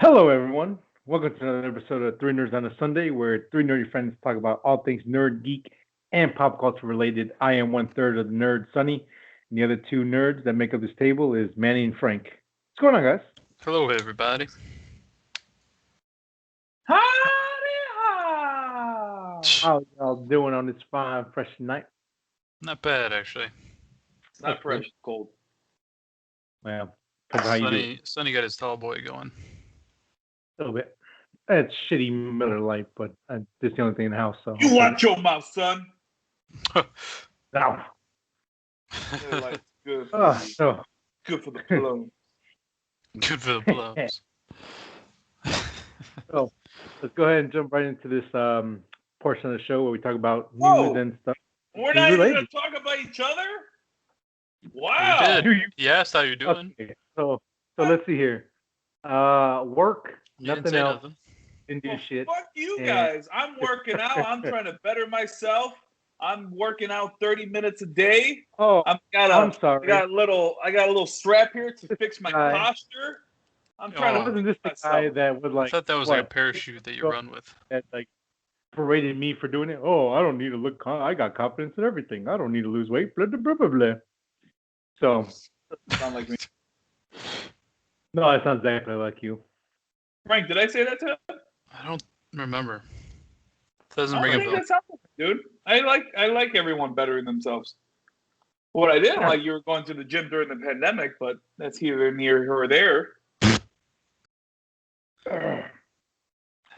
Hello, everyone. Welcome to another episode of Three Nerds on a Sunday, where three nerdy friends talk about all things nerd, geek, and pop culture related. I am one third of the nerd, Sunny, and the other two nerds that make up this table is Manny and Frank. What's going on, guys? Hello, everybody. Howdy How y'all doing on this fine, fresh night? Not bad, actually. It's not fresh, it's cold. Well, depends how you do it. Sonny got his tall boy going. A little bit. It's shitty Miller Lite, but this is the only thing in the house. So You watch your mouth, son. Ow. Miller Lite's good for Oh, you. so Good for the pillow. Good for the blows. So let's go ahead and jump right into this portion of the show where we talk about Whoa. news and stuff. We're not even related. going to talk about each other? We Wow. did. He asked how you're doing. Okay, so let's see here. Work, You didn't nothing say else. nothing. Didn't do Well, shit. fuck you And- guys. I'm working out. I'm trying to better myself. I'm working out 30 minutes a day. Oh, I'm I'm sorry. I got a little strap here to fix my guy- posture. I'm trying Oh. to Wasn't this the myself. guy that would I like thought that was what, like a parachute that you Go- run with. that like berated me for doing it? Oh, I don't need to look. I got confidence in everything. I don't need to lose weight. Blah blah blah blah blah. So Sound like me. no, that sounds exactly like you. Frank, did I say that to him? I don't remember. Doesn't I ring don't a think bell. that sounds like it, dude. I like everyone bettering themselves. What I didn't like, you were going to the gym during the pandemic, but that's either near or there. I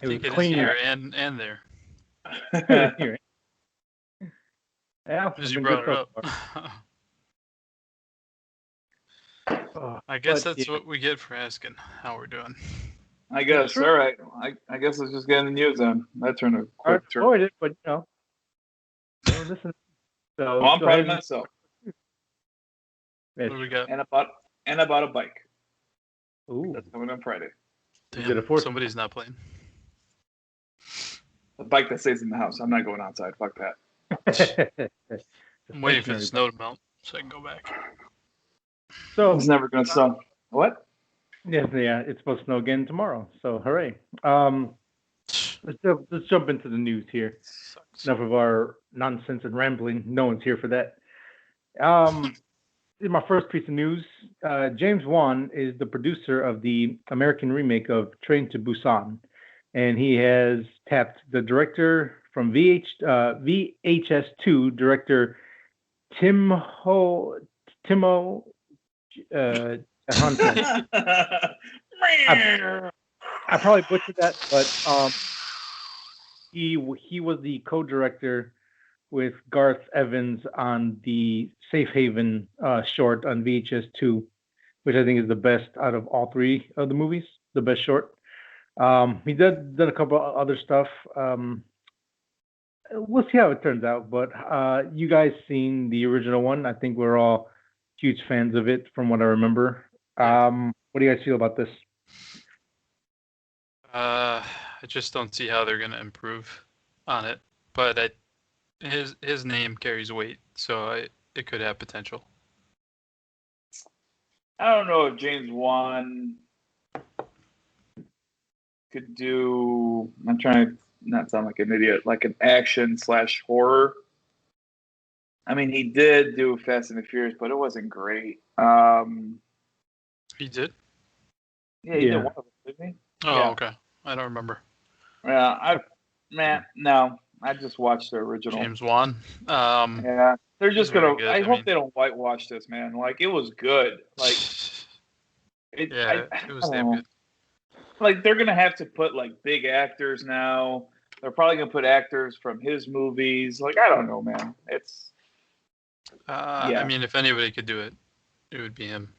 It think was it is clean. here and there. Here. Yeah, As I've you been brought good it so up. far. I guess But, that's yeah. what we get for asking how we're doing. I guess. Sure. All right. I guess let's just get in the news then. That turned a Hard quick to turn. avoid it, but listen. So Well, I'm go proud ahead of myself. What do we got? And about a bike. Ooh, That's coming on Friday. Is it Damn, a fourth? somebody's not playing. A bike that stays in the house. I'm not going outside. Fuck that. I'm waiting for the Stationary snow to melt so I can go back. So It's never gonna snow. What? yeah, it's supposed to snow again tomorrow. So hooray! Let's jump into the news here. Sucks. Enough of our nonsense and rambling. No one's here for that. This is my first piece of news. James Wan is the producer of the American remake of Train to Busan, and he has tapped the director from VHS2 director Timo Hunter. I probably butchered that, but he was the co-director with Garth Evans on the Safe Haven short on VHS2, which I think is the best out of all three of the movies, the best short. He done a couple of other stuff. We'll see how it turns out, but you guys seen the original one? I think we're all huge fans of it from what I remember. What do you guys feel about this? I just don't see how they're gonna improve on it. But his name carries weight, so it could have potential. I don't know if James Wan could do. I'm trying to not sound like an idiot, like an action / horror. I mean, he did do Fast and the Furious, but it wasn't great. He did? Yeah, he did one of them, didn't he? Oh, Yeah. okay. I don't remember. Yeah, no. I just watched the original. James Wan. Yeah, they're just He's very gonna. good, I I hope mean- they don't whitewash this, man. Like it was good. Like it. Yeah, I it was don't damn know. good. Like they're gonna have to put like big actors now. They're probably gonna put actors from his movies. Like I don't know, man. It's I Yeah. mean, if anybody could do it, it would be him.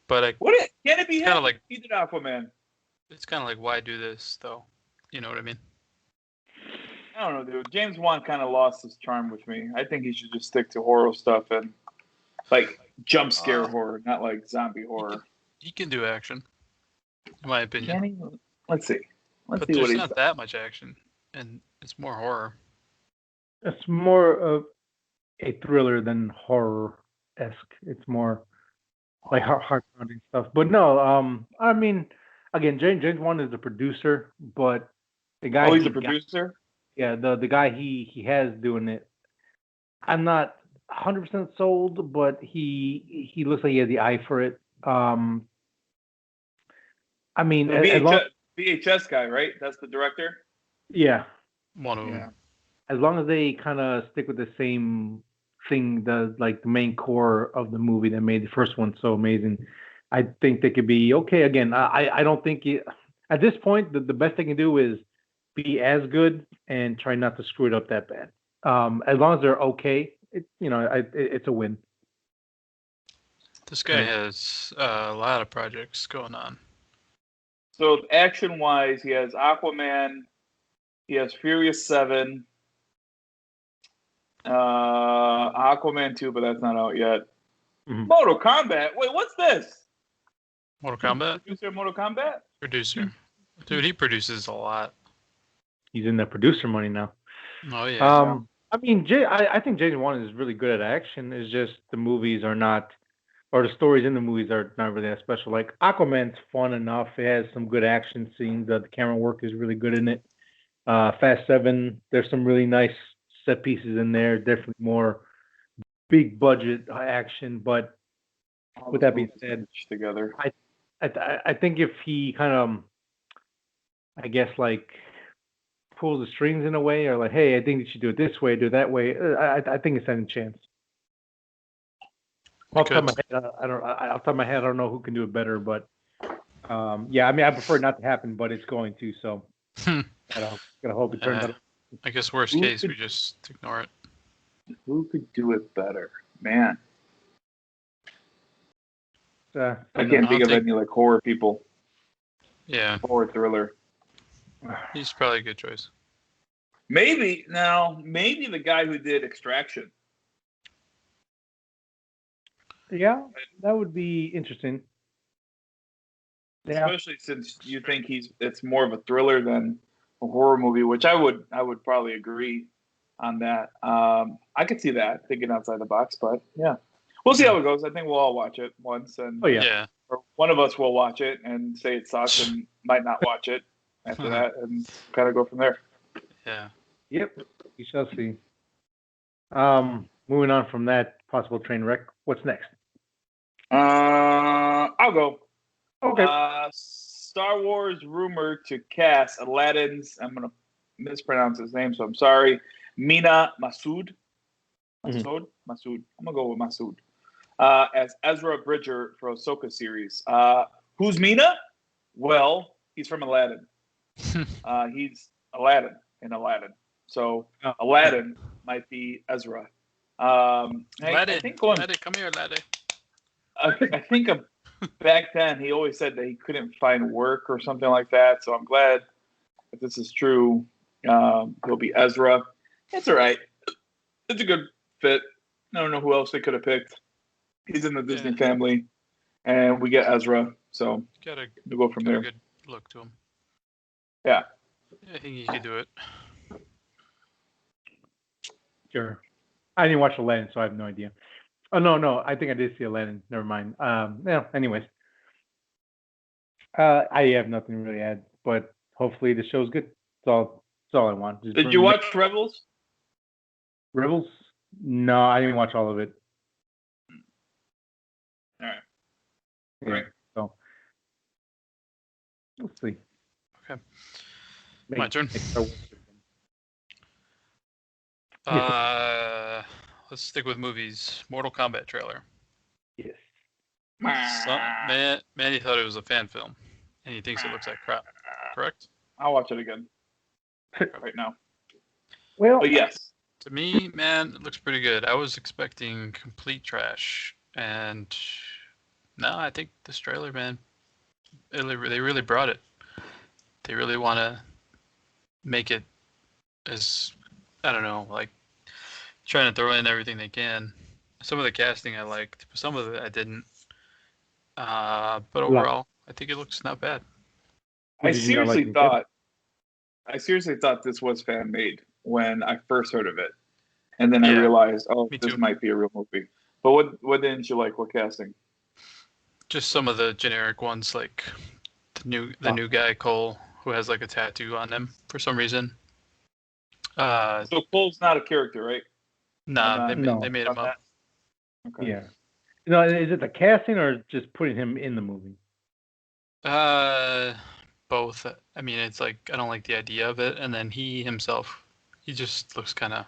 But can it be Kinda him? like- He did Aquaman. it's kind of like, why do this, though? You know what I mean? I don't know, dude. James Wan kind of lost his charm with me. I think he should just stick to horror stuff and like jump scare horror, not like zombie horror. He can do action, in my opinion. Can he? Let's see. Let's But see what there's he's not done. that much action, and it's more horror. It's more of a thriller than horror-esque. It's more like heart-pounding stuff. But no, I mean, again, James Wan is the producer, but the guy Oh, he's he a got, producer. the guy he has doing it. I'm not 100% sold, but he looks like he has the eye for it. I mean, The as long VHS guy, right? That's the director. yeah, One of Yeah. them. as long as they kind of stick with the same thing, the main core of the movie that made the first one so amazing, I think they could be okay. Again, I don't think at this point the best they can do is be as good and try not to screw it up that bad. As long as they're okay, it's a win. This guy Right. has a lot of projects going on. So action-wise, he has Aquaman. He has Furious 7. Aquaman 2, but that's not out yet. Mhm. Mortal Kombat. Wait, what's this? Mortal Kombat Producer of Mortal Kombat? producer. Dude, he produces a lot. He's in the producer money now. Oh yeah. I mean, I think James Wan is really good at action. It's just the movies are not, or the stories in the movies are not really that special. Like Aquaman's fun enough. It has some good action scenes. The camera work is really good in it. Fast 7, there's some really nice set pieces in there. Definitely more big budget action. But All with those that being movies said, stitched together. I think if he kind of, I guess, like pull the strings in a way, or like, hey, I think you should do it this way, do it that way. I think it's any chance. Off the top of my head, off the top of my head, I don't know who can do it better, but yeah, I mean, I prefer it not to happen, but it's going to, so gotta hope it turns out. I guess worst Who case could- we just ignore it. Who could do it better? Man, I can't think of any like horror people. Yeah, Horror thriller. he's probably a good choice. Maybe the guy who did Extraction. Yeah, that would be interesting. Yeah, Especially since you think it's more of a thriller than a horror movie, which I would probably agree on that. I could see that thinking outside the box, but yeah, we'll see how it goes. I think we'll all watch it once, and oh yeah, Yeah. or one of us will watch it and say it sucks and might not watch it after that, and kind of go from there. Yeah. yep, we shall see. Moving on from that possible train wreck, what's next? I'll go. Okay. Star Wars rumored to cast Aladdin's. I'm gonna mispronounce his name, so I'm sorry. Mina Masood. Masood. I'm gonna go with Masood. As Ezra Bridger for Ahsoka series. Who's Mina? Well, he's from Aladdin. He's Aladdin in Aladdin. So Aladdin might be Ezra. I think Laddie, come here, Laddie. I think back then he always said that he couldn't find work or something like that. So I'm glad if this is true. He'll be Ezra. It's all right. It's a good fit. I don't know who else they could have picked. He's in the Disney family, and we get Ezra. So we'll go from there. A good look to him. Yeah. I think he could do it. Sure. I didn't watch Aladdin, so I have no idea. Oh no, I think I did see Aladdin. Never mind. Anyways, I have nothing to really add, but hopefully the show's good. That's all I want. Did you watch Rebels? Rebels? No, I didn't watch all of it. All right. Yeah, Right. So we'll see. Okay. My turn. Let's stick with movies. Mortal Kombat trailer. Yes. Manny thought it was a fan film, and he thinks it looks like crap. Correct? I'll watch it again right now. Well, but yes. To me, man, it looks pretty good. I was expecting complete trash, and no, I think this trailer, man, they really brought it. They really want to make it as, I don't know, like trying to throw in everything they can. Some of the casting I liked, but some of it I didn't. But overall, I think it looks not bad. I seriously thought this was fan made when I first heard of it, and then I realized, this might be a real movie. But what didn't you like? What casting? Just some of the generic ones, like the new guy Cole, who has like a tattoo on him for some reason. So Cole's not a character, right? Nah, No. they made him up. Okay. Yeah. Is it the casting or just putting him in the movie? Both. I mean, it's like I don't like the idea of it, and then he himself, he just looks kind of,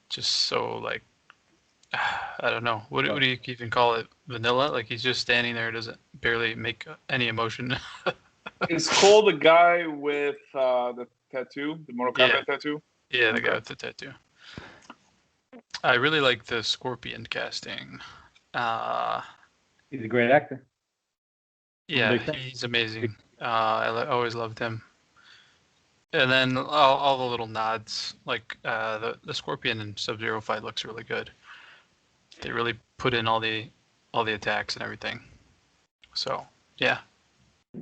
just so like, I don't know. What do you even call it? Vanilla? Like he's just standing there, doesn't barely make any emotion. Is Cole the guy with the tattoo, the Mortal Kombat tattoo? Yeah, the guy with the tattoo. I really like the Scorpion casting. He's a great actor. Yeah, he's amazing. I always loved him. And then all the little nods, like the Scorpion and Sub-Zero fight looks really good. They really put in all the attacks and everything. So yeah.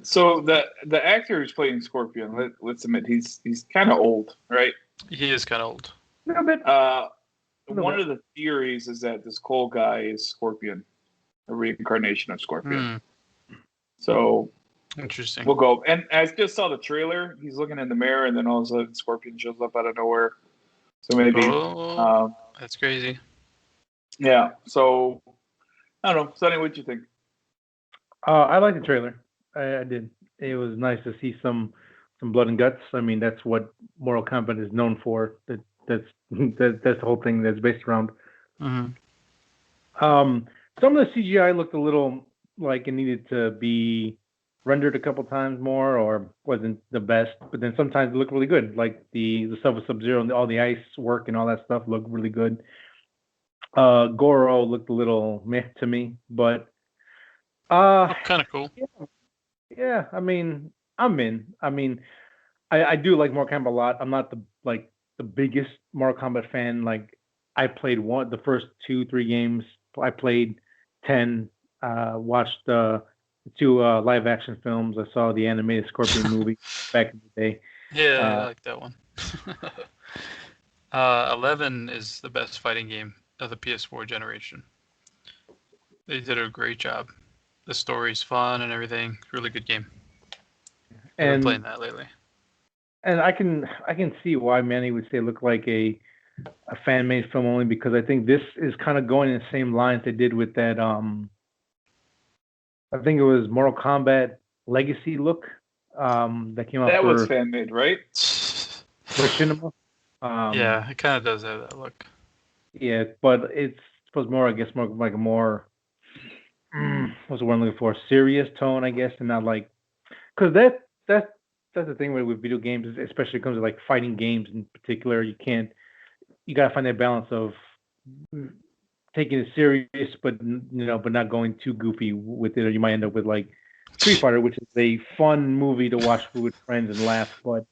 So the actor who's playing Scorpion, let's admit he's kind of old, right? He is kind of old. A little bit. One of the theories is that this Cole guy is Scorpion, a reincarnation of Scorpion. So interesting. We'll go. And I just saw the trailer. He's looking in the mirror, and then all of a sudden, Scorpion shows up out of nowhere. So maybe. That's crazy. Yeah. So I don't know. Sonny, what do you think? I like the trailer. I did. It was nice to see some blood and guts. I mean, that's what Mortal Kombat is known for. That's the whole thing that's based around. Mm-hmm. Some of the CGI looked a little like it needed to be rendered a couple times more, or wasn't the best. But then sometimes it looked really good, like the stuff with Sub-Zero and all the ice work and all that stuff looked really good. Goro looked a little meh to me, but kind of cool. Yeah, I mean, I'm in. I mean, I do like Mortal Kombat a lot. I'm not the biggest Mortal Kombat fan. Like, I played the first 2-3 games. I played 10. Watched the 2 live action films. I saw the animated Scorpion movie back in the day. Yeah, I like that one. 11 is the best fighting game of the PS4 generation. They did a great job. The story's fun and everything. Really good game. I've been playing that lately. And I can see why Manny would say it looked like a fan-made film, only because I think this is kind of going in the same lines they did with that I think it was Mortal Kombat Legacy look that came out. That was fan-made, right? For cinema. Yeah, it kind of does have that look. Yeah, but it's supposed more, I guess, more like a more what's the word I'm looking for? Serious tone, I guess, and not like, because that's the thing with video games, especially when it comes to like fighting games in particular. You gotta find that balance of taking it serious, but but not going too goofy with it, or you might end up with like Street Fighter, which is a fun movie to watch with friends and laugh, but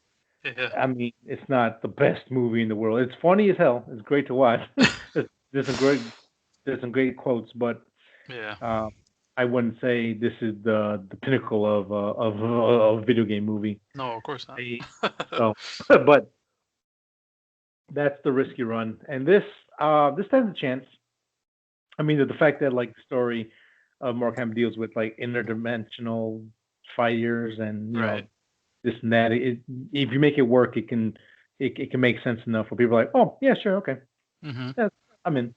I mean, it's not the best movie in the world. It's funny as hell. It's great to watch. There's some great quotes, but I wouldn't say this is the pinnacle of a video game movie. No, of course not. But that's the risk you run, and this has a chance. I mean, the fact that like the story of Mortal Kombat deals with like interdimensional fighters and know this and that. If you make it work, it can make sense enough for people like, oh yeah, sure, okay, yeah, I'm in.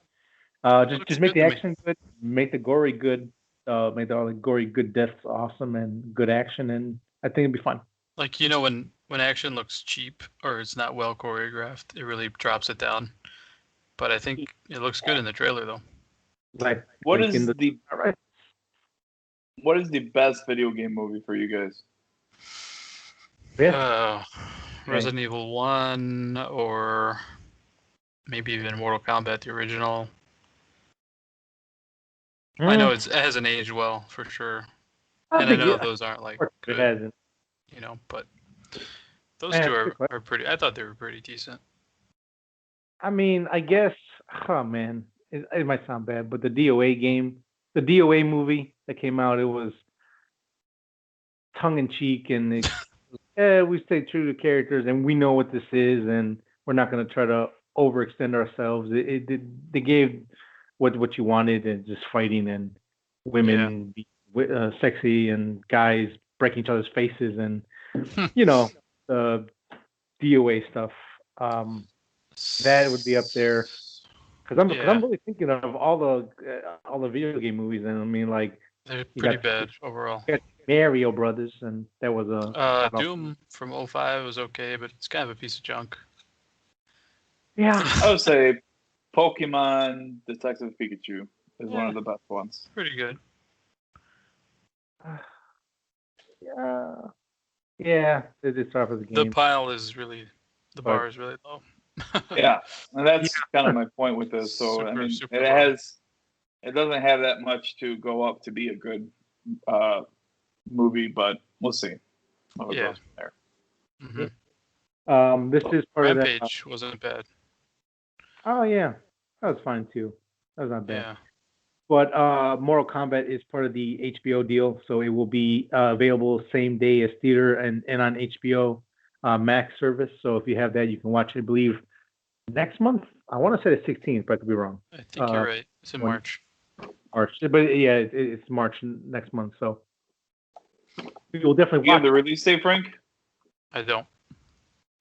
Just make the action good, make the gory good, make all the gory good deaths awesome and good action, and I think it'd be fun. Like when action looks cheap or it's not well choreographed, it really drops it down. But I think it looks good in the trailer though. What is the best video game movie for you guys? Resident Evil 1 or maybe even Mortal Kombat, the original. I know it hasn't aged well for sure, and I know those aren't like good. It hasn't. But those two are pretty. I thought they were pretty decent. I mean, I guess. Oh man, it might sound bad, but the DOA movie that came out, it was tongue in cheek, and we stay true to characters, and we know what this is, and we're not going to try to overextend ourselves. They gave what you wanted, and just fighting and women be sexy and guys breaking each other's faces and the DOA stuff. That would be up there because I'm really thinking of all the video game movies, and I mean like they're pretty bad overall. You got Mario Brothers, and that was Doom from 2005 was okay, but it's kind of a piece of junk. Yeah, I would say Pokemon Detective Pikachu is one of the best ones. Pretty good. Yeah, it's tough as a game. The bar is really low. Yeah, and that's kind of my point with this. So I mean, it doesn't have that much to go up to be a good movie, but we'll see. How it goes from there. Mm-hmm. This is part Rampage of that. wasn't bad. Oh yeah, that was fine too. That was not bad. Yeah. But Mortal Kombat is part of the HBO deal, so it will be available same day as theater and on HBO Max service. So if you have that, you can watch it, I believe, next month. I want to say the 16th, but I could be wrong. I think you're right. It's in March. But yeah, it's March next month. So we will definitely You watch have the release date, Frank? I don't.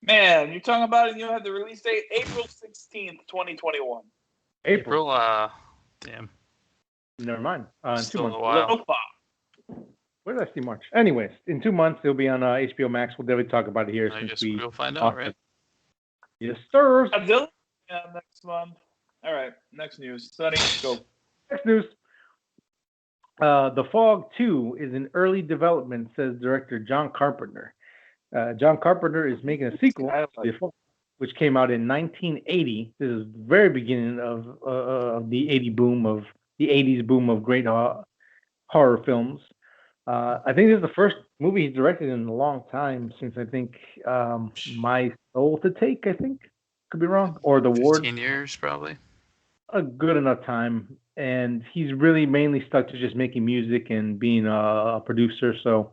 Man, you're talking about it. You have the release date April 16th, 2021. April. Damn. Never mind. In 2 months. A while. Where did I see March? Anyways, in 2 months it'll be on HBO Max. We'll definitely talk about it here. I since guess we'll find out, right? Yes, sir. Yeah, next month. All right, next news. Sonny, go. Next news. The Fog 2 is in early development, says director John Carpenter. John Carpenter is making a sequel to The Fog, which came out in 1980. This is the very beginning of the 80s boom of great horror films. I think this is the first movie he's directed in a long time since I think My Soul to Take. I think could be wrong, or The Ward. 15 years probably. A good enough time, and he's really mainly stuck to just making music and being a producer. So,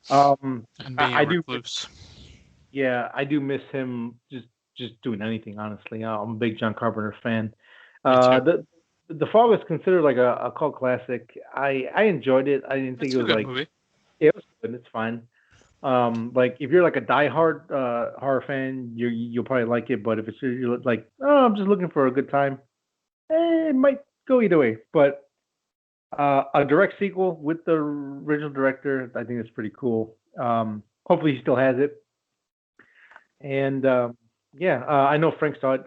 and being a recluse. I do miss him just doing anything. Honestly, I'm a big John Carpenter fan. The Fog is considered like a cult classic. I enjoyed it. I didn't think it was like movie. It was good. It's fine. Like if you're like a diehard horror fan, you'll probably like it. But if you're like, oh, I'm just looking for a good time, it might go either way. But a direct sequel with the original director, I think that's pretty cool. Hopefully he still has it. And I know Frank saw it.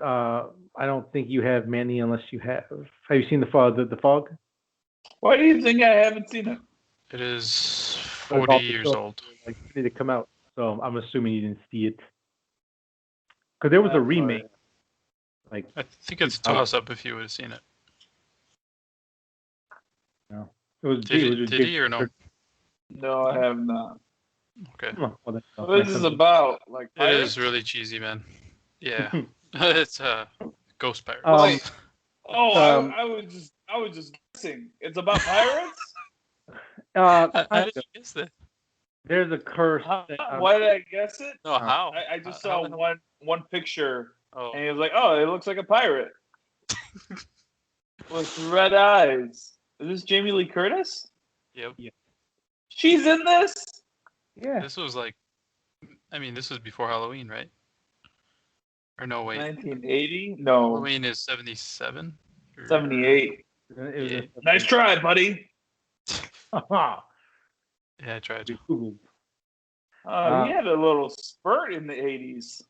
I don't think you have, Manny, unless you have. Have you seen The Fog? Why do you think I haven't seen it? It is 40 years old. Like, it needed to come out, so I'm assuming you didn't see it. Because there was a remake. Like, I think it's a toss-up if you would have seen it. No. Did he or no? No, I have not. Okay. What is this about? Like, it is really cheesy, man. Yeah. It's Ghost Pirates. I was just guessing. It's about pirates? How did you guess that? There's a curse. Why did I guess it? No, how? I just saw one picture, and he was like, it looks like a pirate. With red eyes. Is this Jamie Lee Curtis? Yep. Yeah. She's in this? Yeah. This was this was before Halloween, right? Or no, wait. 1980? No. Halloween is 77? 78. Nice try, buddy. Yeah, I tried. He had a little spurt in the 80s.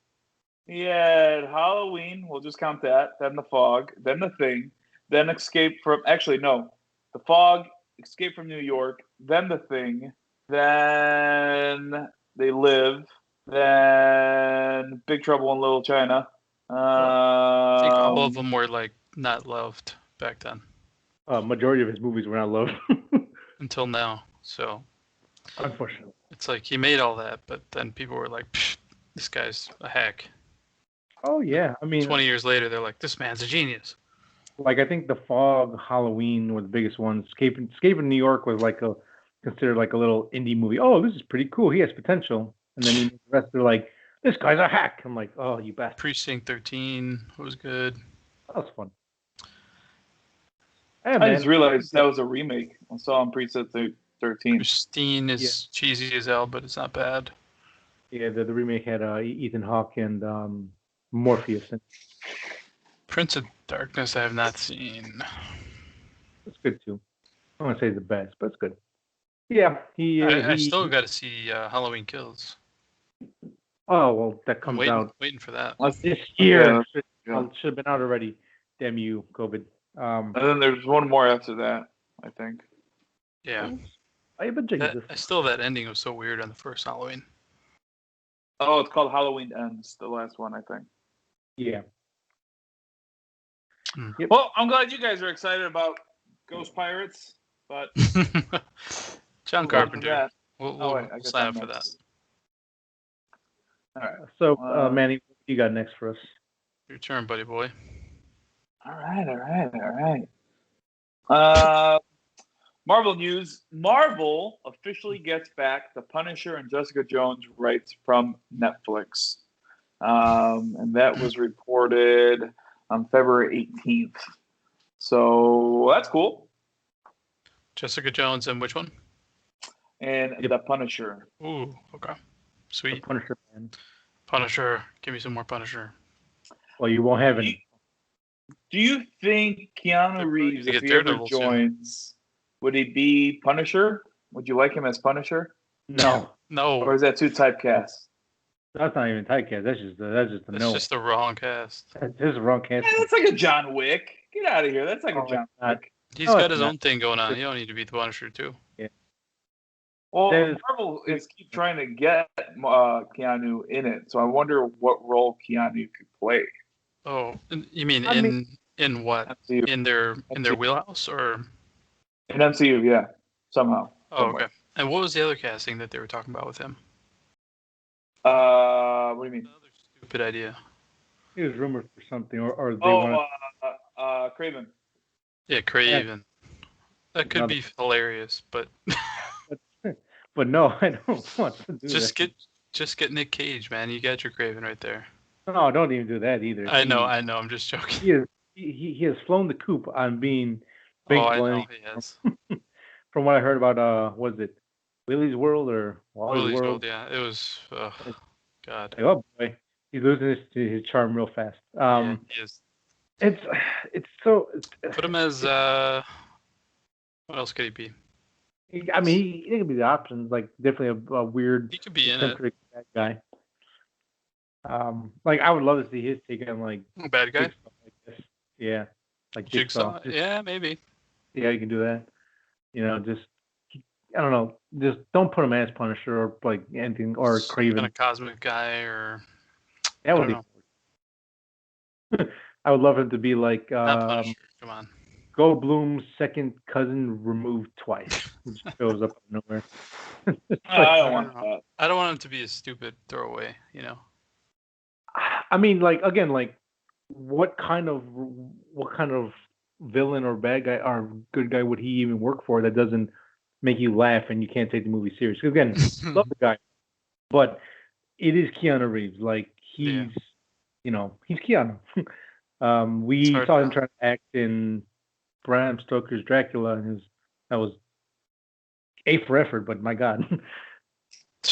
He had Halloween, we'll just count that, then The Fog, then The Thing, then Escape from... Actually, no. The Fog, Escape from New York, then The Thing, then They Live, then Big Trouble in Little China. I think all of them were not loved back then. Majority of his movies were not loved. Until now, so... Unfortunately. It's like he made all that, but then people were like, this guy's a hack. Oh, yeah. I mean... 20 years later, they're like, this man's a genius. Like, I think The Fog, Halloween were the biggest ones. Escape in New York was considered like a little indie movie. Oh, this is pretty cool. He has potential. And then the rest are like, this guy's a hack. I'm like, oh, you bastard. Precinct 13 was good. That was fun. I just realized that was a remake. I saw on Precinct 13. Christine is cheesy as hell, but it's not bad. Yeah, the remake had Ethan Hawke and Morpheus. Prince of Darkness I have not seen. It's good too. I don't want to say the best, but it's good. Yeah, I still got to see Halloween Kills. Oh well, that I'm comes out waiting for that. this year. Yeah. Should have been out already. Damn you, COVID. And then there's one more after that, I think. Yeah. But Jesus. Still, that ending was so weird on the first Halloween. Oh, it's called Halloween Ends, the last one, I think. Yeah. Yep. Well, I'm glad you guys are excited about Ghost Pirates, but John Carpenter. We'll sign up for that. All right. So, Manny, what you got next for us? Your turn, buddy boy. All right. Marvel news. Marvel officially gets back the Punisher and Jessica Jones rights from Netflix. And that was reported on February 18th. So that's cool. Jessica Jones and which one? And The Punisher. Ooh, okay. Sweet. The Punisher, man. Punisher. Give me some more Punisher. Well, you won't have any. Do you think Keanu Reeves, if he ever joins, would he be Punisher? Would you like him as Punisher? No. Or is that too typecast? That's not even typecast. That's just the no. That's just the wrong cast. That's the wrong cast. Yeah, that's like a John Wick. Get out of here. That's like a John Wick. He's got his own thing going on. You don't need to be the Punisher too. Yeah. Well, Marvel is keep trying to get Keanu in it, so I wonder what role Keanu could play. Oh, you mean in what? MCU. In their wheelhouse or? In MCU, yeah, somehow. Oh, okay. And what was the other casting that they were talking about with him? What do you mean? Another stupid idea. He was rumored for something, or they Craven. Yeah, Craven. That could be hilarious, but. But no, I don't want to do that. Just get Nick Cage, man. You got your Craven right there. No, don't even do that either. I know. I'm just joking. He has flown the coop on being big. Oh, I know he has. From what I heard about, was it Willy's World or Wally's World? Yeah, it was. God. Like, oh boy, he's losing his charm real fast. Yeah, he is. It's so. Put him as. What else could he be? I mean, he could be the options. Like definitely a weird. He could be in it. Bad guy. Like I would love to see his take on like bad guy. Like this. Yeah, like Jigsaw. Yeah, maybe. Yeah, you can do that. Just I don't know. Just don't put him as Punisher or like anything or Craven. Kind of cosmic guy or. That would be. I would love him to be like. Not Punisher. Come on. Goldblum's second cousin removed twice. He just shows up out of nowhere. I don't want that. I don't want him to be a stupid throwaway. I mean, like again, like what kind of villain or bad guy or good guy would he even work for that doesn't make you laugh and you can't take the movie serious? Again, love the guy, but it is Keanu Reeves. Like he's Keanu. We saw him trying to act in Bram Stoker's Dracula, and that was A for effort, but my God.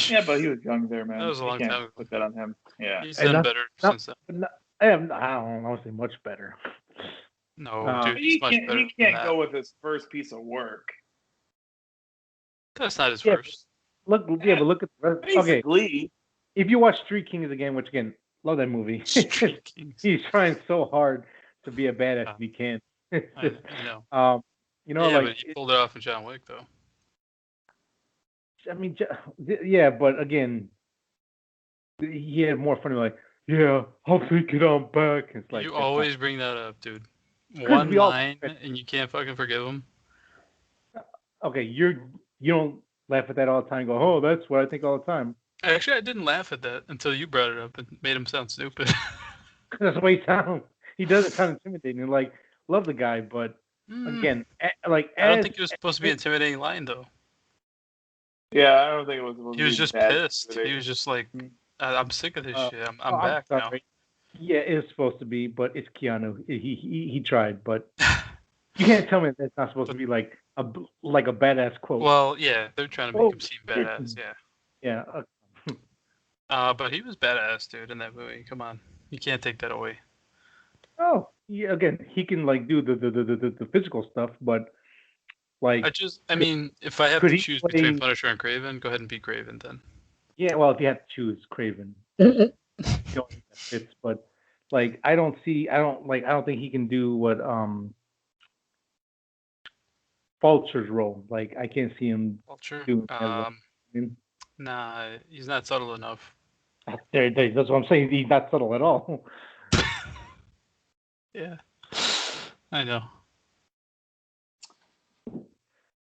Yeah, but he was young there, man. That was a long time ago. Put that on him. Yeah. He's done better since then. I don't want to say much better. No, dude, he's much better. He can't go with his first piece of work. That's not his first. But look at the rest. Basically. If you watch Street Kings again, which again, love that movie. He's trying so hard to be a badass if he can. I know. But he pulled it off in John Wick, though. I mean, yeah, but again, he had more fun. Like, yeah, I'll take it on back. It's like you always bring that up, dude. One line, and you can't fucking forgive him. Okay, you don't laugh at that all the time. Go, oh, that's what I think all the time. Actually, I didn't laugh at that until you brought it up and made him sound stupid. That's the way he sounds. He doesn't sound intimidating. Like, love the guy, but again, like I don't think it was supposed to be an intimidating line, though. Yeah, I don't think it was supposed to be. He was just pissed. He was just like, I'm sick of this shit. I'm back now. Yeah, it's supposed to be, but it's Keanu. He tried, but you can't tell me that's not supposed to be like like a badass quote. Well, yeah, they're trying to make Oh, him seem badass. Yeah. Yeah. But he was badass, dude, in that movie. Come on, you can't take that away. Oh, yeah. Again, he can like do the physical stuff, but like, I mean, if I have could to he choose play? between Punisher and Craven, go ahead and be Craven then. Yeah. Well, if you have to choose Craven, the only thing that fits. But like, I don't think he can do what Vulture's role. Like, I can't see him Vulture. doing that well. Nah, he's not subtle enough. That's what I'm saying. He's not subtle at all. Yeah, I know.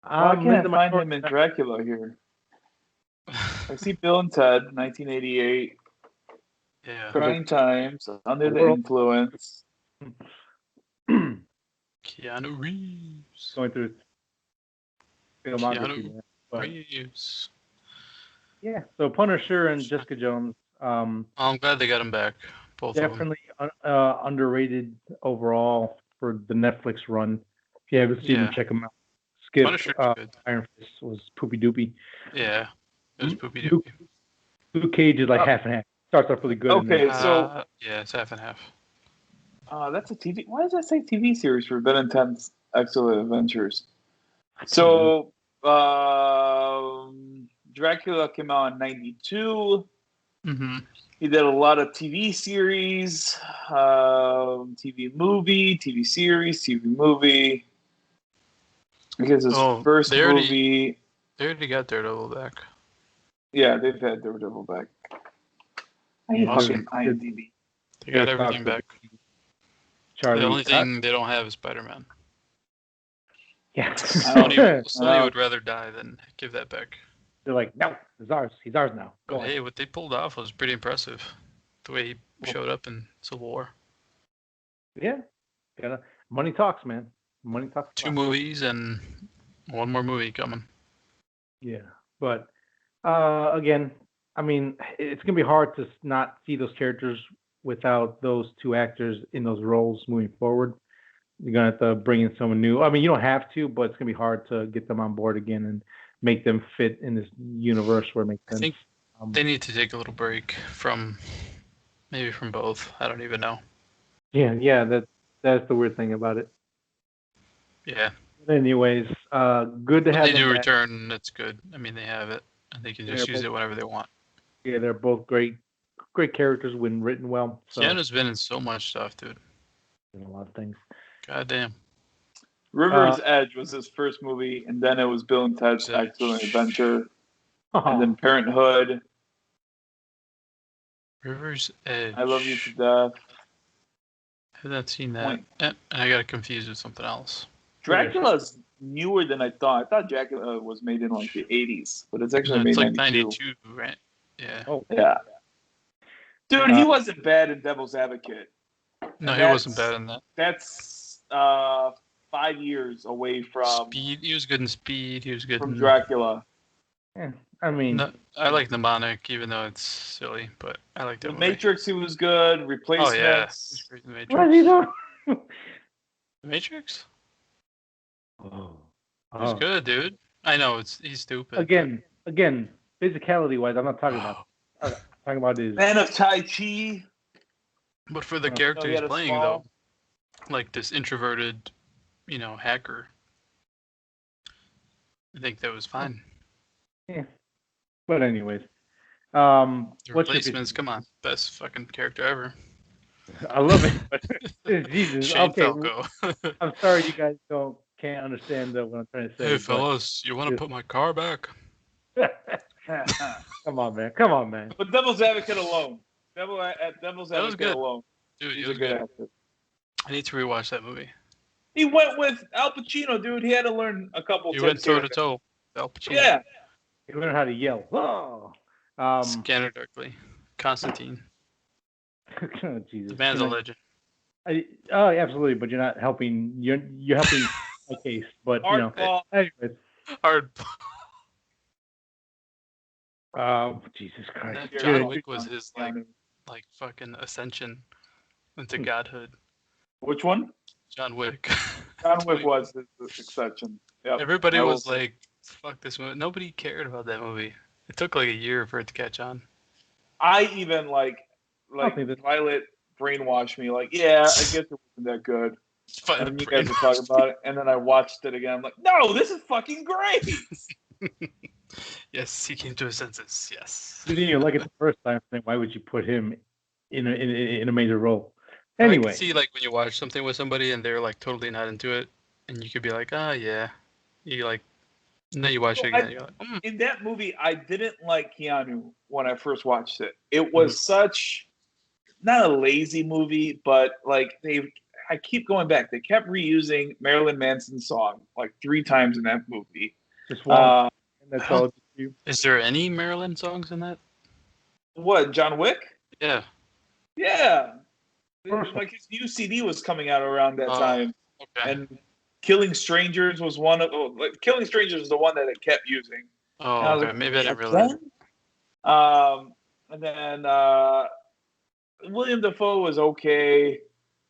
Why can't I find him in Dracula here? I see Bill and Ted, 1988. Yeah. Trying Times, Under the Influence. Keanu Reeves. Going through filmography. Keanu Reeves. Yeah. So Punisher and Jessica Jones. I'm glad they got him back. Both definitely underrated overall for the Netflix run. If you haven't seen them, check them out. Skip Iron Fist was poopy doopy. Yeah, it was poopy doopy. Luke Cage is like half and half. Starts off really good. Okay, so yeah, it's half and half. That's a TV. Why does that say TV series for Ben and Ted's Excellent Adventures? So Dracula came out in '92. Mm-hmm. He did a lot of TV series, TV movie, TV series, TV movie. Because his first movie... They already got Daredevil back. Yeah, they've had Daredevil back. I hate fucking IMDb. They got everything back. Charlie, the only thing they don't have is Spider-Man. Yeah. Sony would rather die than give that back. They're like, no, he's ours. He's ours now. But hey, what they pulled off was pretty impressive. The way he showed up in Civil War. Yeah. Money talks, man. Money talks. 2 movies and 1 more movie coming. Yeah. But again, I mean, it's going to be hard to not see those characters without those 2 actors in those roles moving forward. You're going to have to bring in someone new. I mean, you don't have to, but it's going to be hard to get them on board again and make them fit in this universe where it makes sense. I think they need to take a little break from both. I don't even know. Yeah, that's the weird thing about it. Yeah. But anyways, good to have them. They do back. return. That's good. I mean, they have it, and they can just use it whenever they want. Yeah, they're both great characters when written well. So. Keanu's been in so much stuff, dude. In a lot of things. God damn. River's Edge was his first movie, and then it was Bill and Ted's Excellent Adventure, and then Parenthood. River's Edge. I Love You to Death. I have not seen that. And I got it confused with something else. Dracula's newer than I thought. I thought Dracula was made in like the 80s, but it's actually made in 92, right? Yeah. Oh, yeah. Dude, he wasn't bad in Devil's Advocate. No, he wasn't bad in that. That's 5 years away from Speed. He was good in Speed. He was good from Dracula. Yeah, I mean, no, I like Mnemonic, even though it's silly, but I like that. The Matrix, he was good. Replacements. Oh yeah, he's great in the Matrix. What is he doing? The Matrix. Oh, he's good, dude. I know he's stupid. Again, physicality-wise, I'm not talking about. I'm talking about his Man of Tai Chi. But for the character he's playing, though, like this introverted, hacker, I think that was fine. Yeah. But anyways, the Replacements, come on, best fucking character ever. I love it. Jesus. Shane Okay. Falco. I'm sorry you guys can't understand what I'm trying to say. Hey fellas, you want to put my car back? Come on, man. But Devil's Advocate alone. Devil's Advocate alone. Dude, he was good. Actor. I need to rewatch that movie. He went with Al Pacino, dude. He had to learn a couple. He went toe to toe. Al Pacino. Yeah. He learned how to yell. Oh. Scanner Darkly. Constantine. Oh, Jesus. The man's a legend. Absolutely, but you're not helping. You're helping my case, but anyways. Hard. Jesus Christ. John Wick was his like fucking ascension into godhood. Which one? John Wick. John Wick was his exception. Yep. Everybody was like, "Fuck this movie." Nobody cared about that movie. It took like a year for it to catch on. I even like Violet brainwashed me. Like, yeah, I guess it wasn't that good. And you guys were talking about it, and then I watched it again. I'm like, no, this is fucking great. Yes, he came to his senses. Yes. You didn't even like it the first time. Then why would you put him in a major role? Anyway, I can see like when you watch something with somebody and they're like totally not into it, and you could be like, "Ah, yeah," you like, and then you watch it again. You're like, In that movie, I didn't like Keanu when I first watched it. It was such not a lazy movie, but like I keep going back. They kept reusing Marilyn Manson's song like 3 times in that movie. Just one. That's all. Is there any Marilyn songs in that? What, John Wick? Yeah. Yeah. Like his new CD was coming out around that time. Okay. And Killing Strangers was one of Killing Strangers was the one that it kept using. Oh, okay. Like, maybe I didn't realize. And then William Dafoe was okay.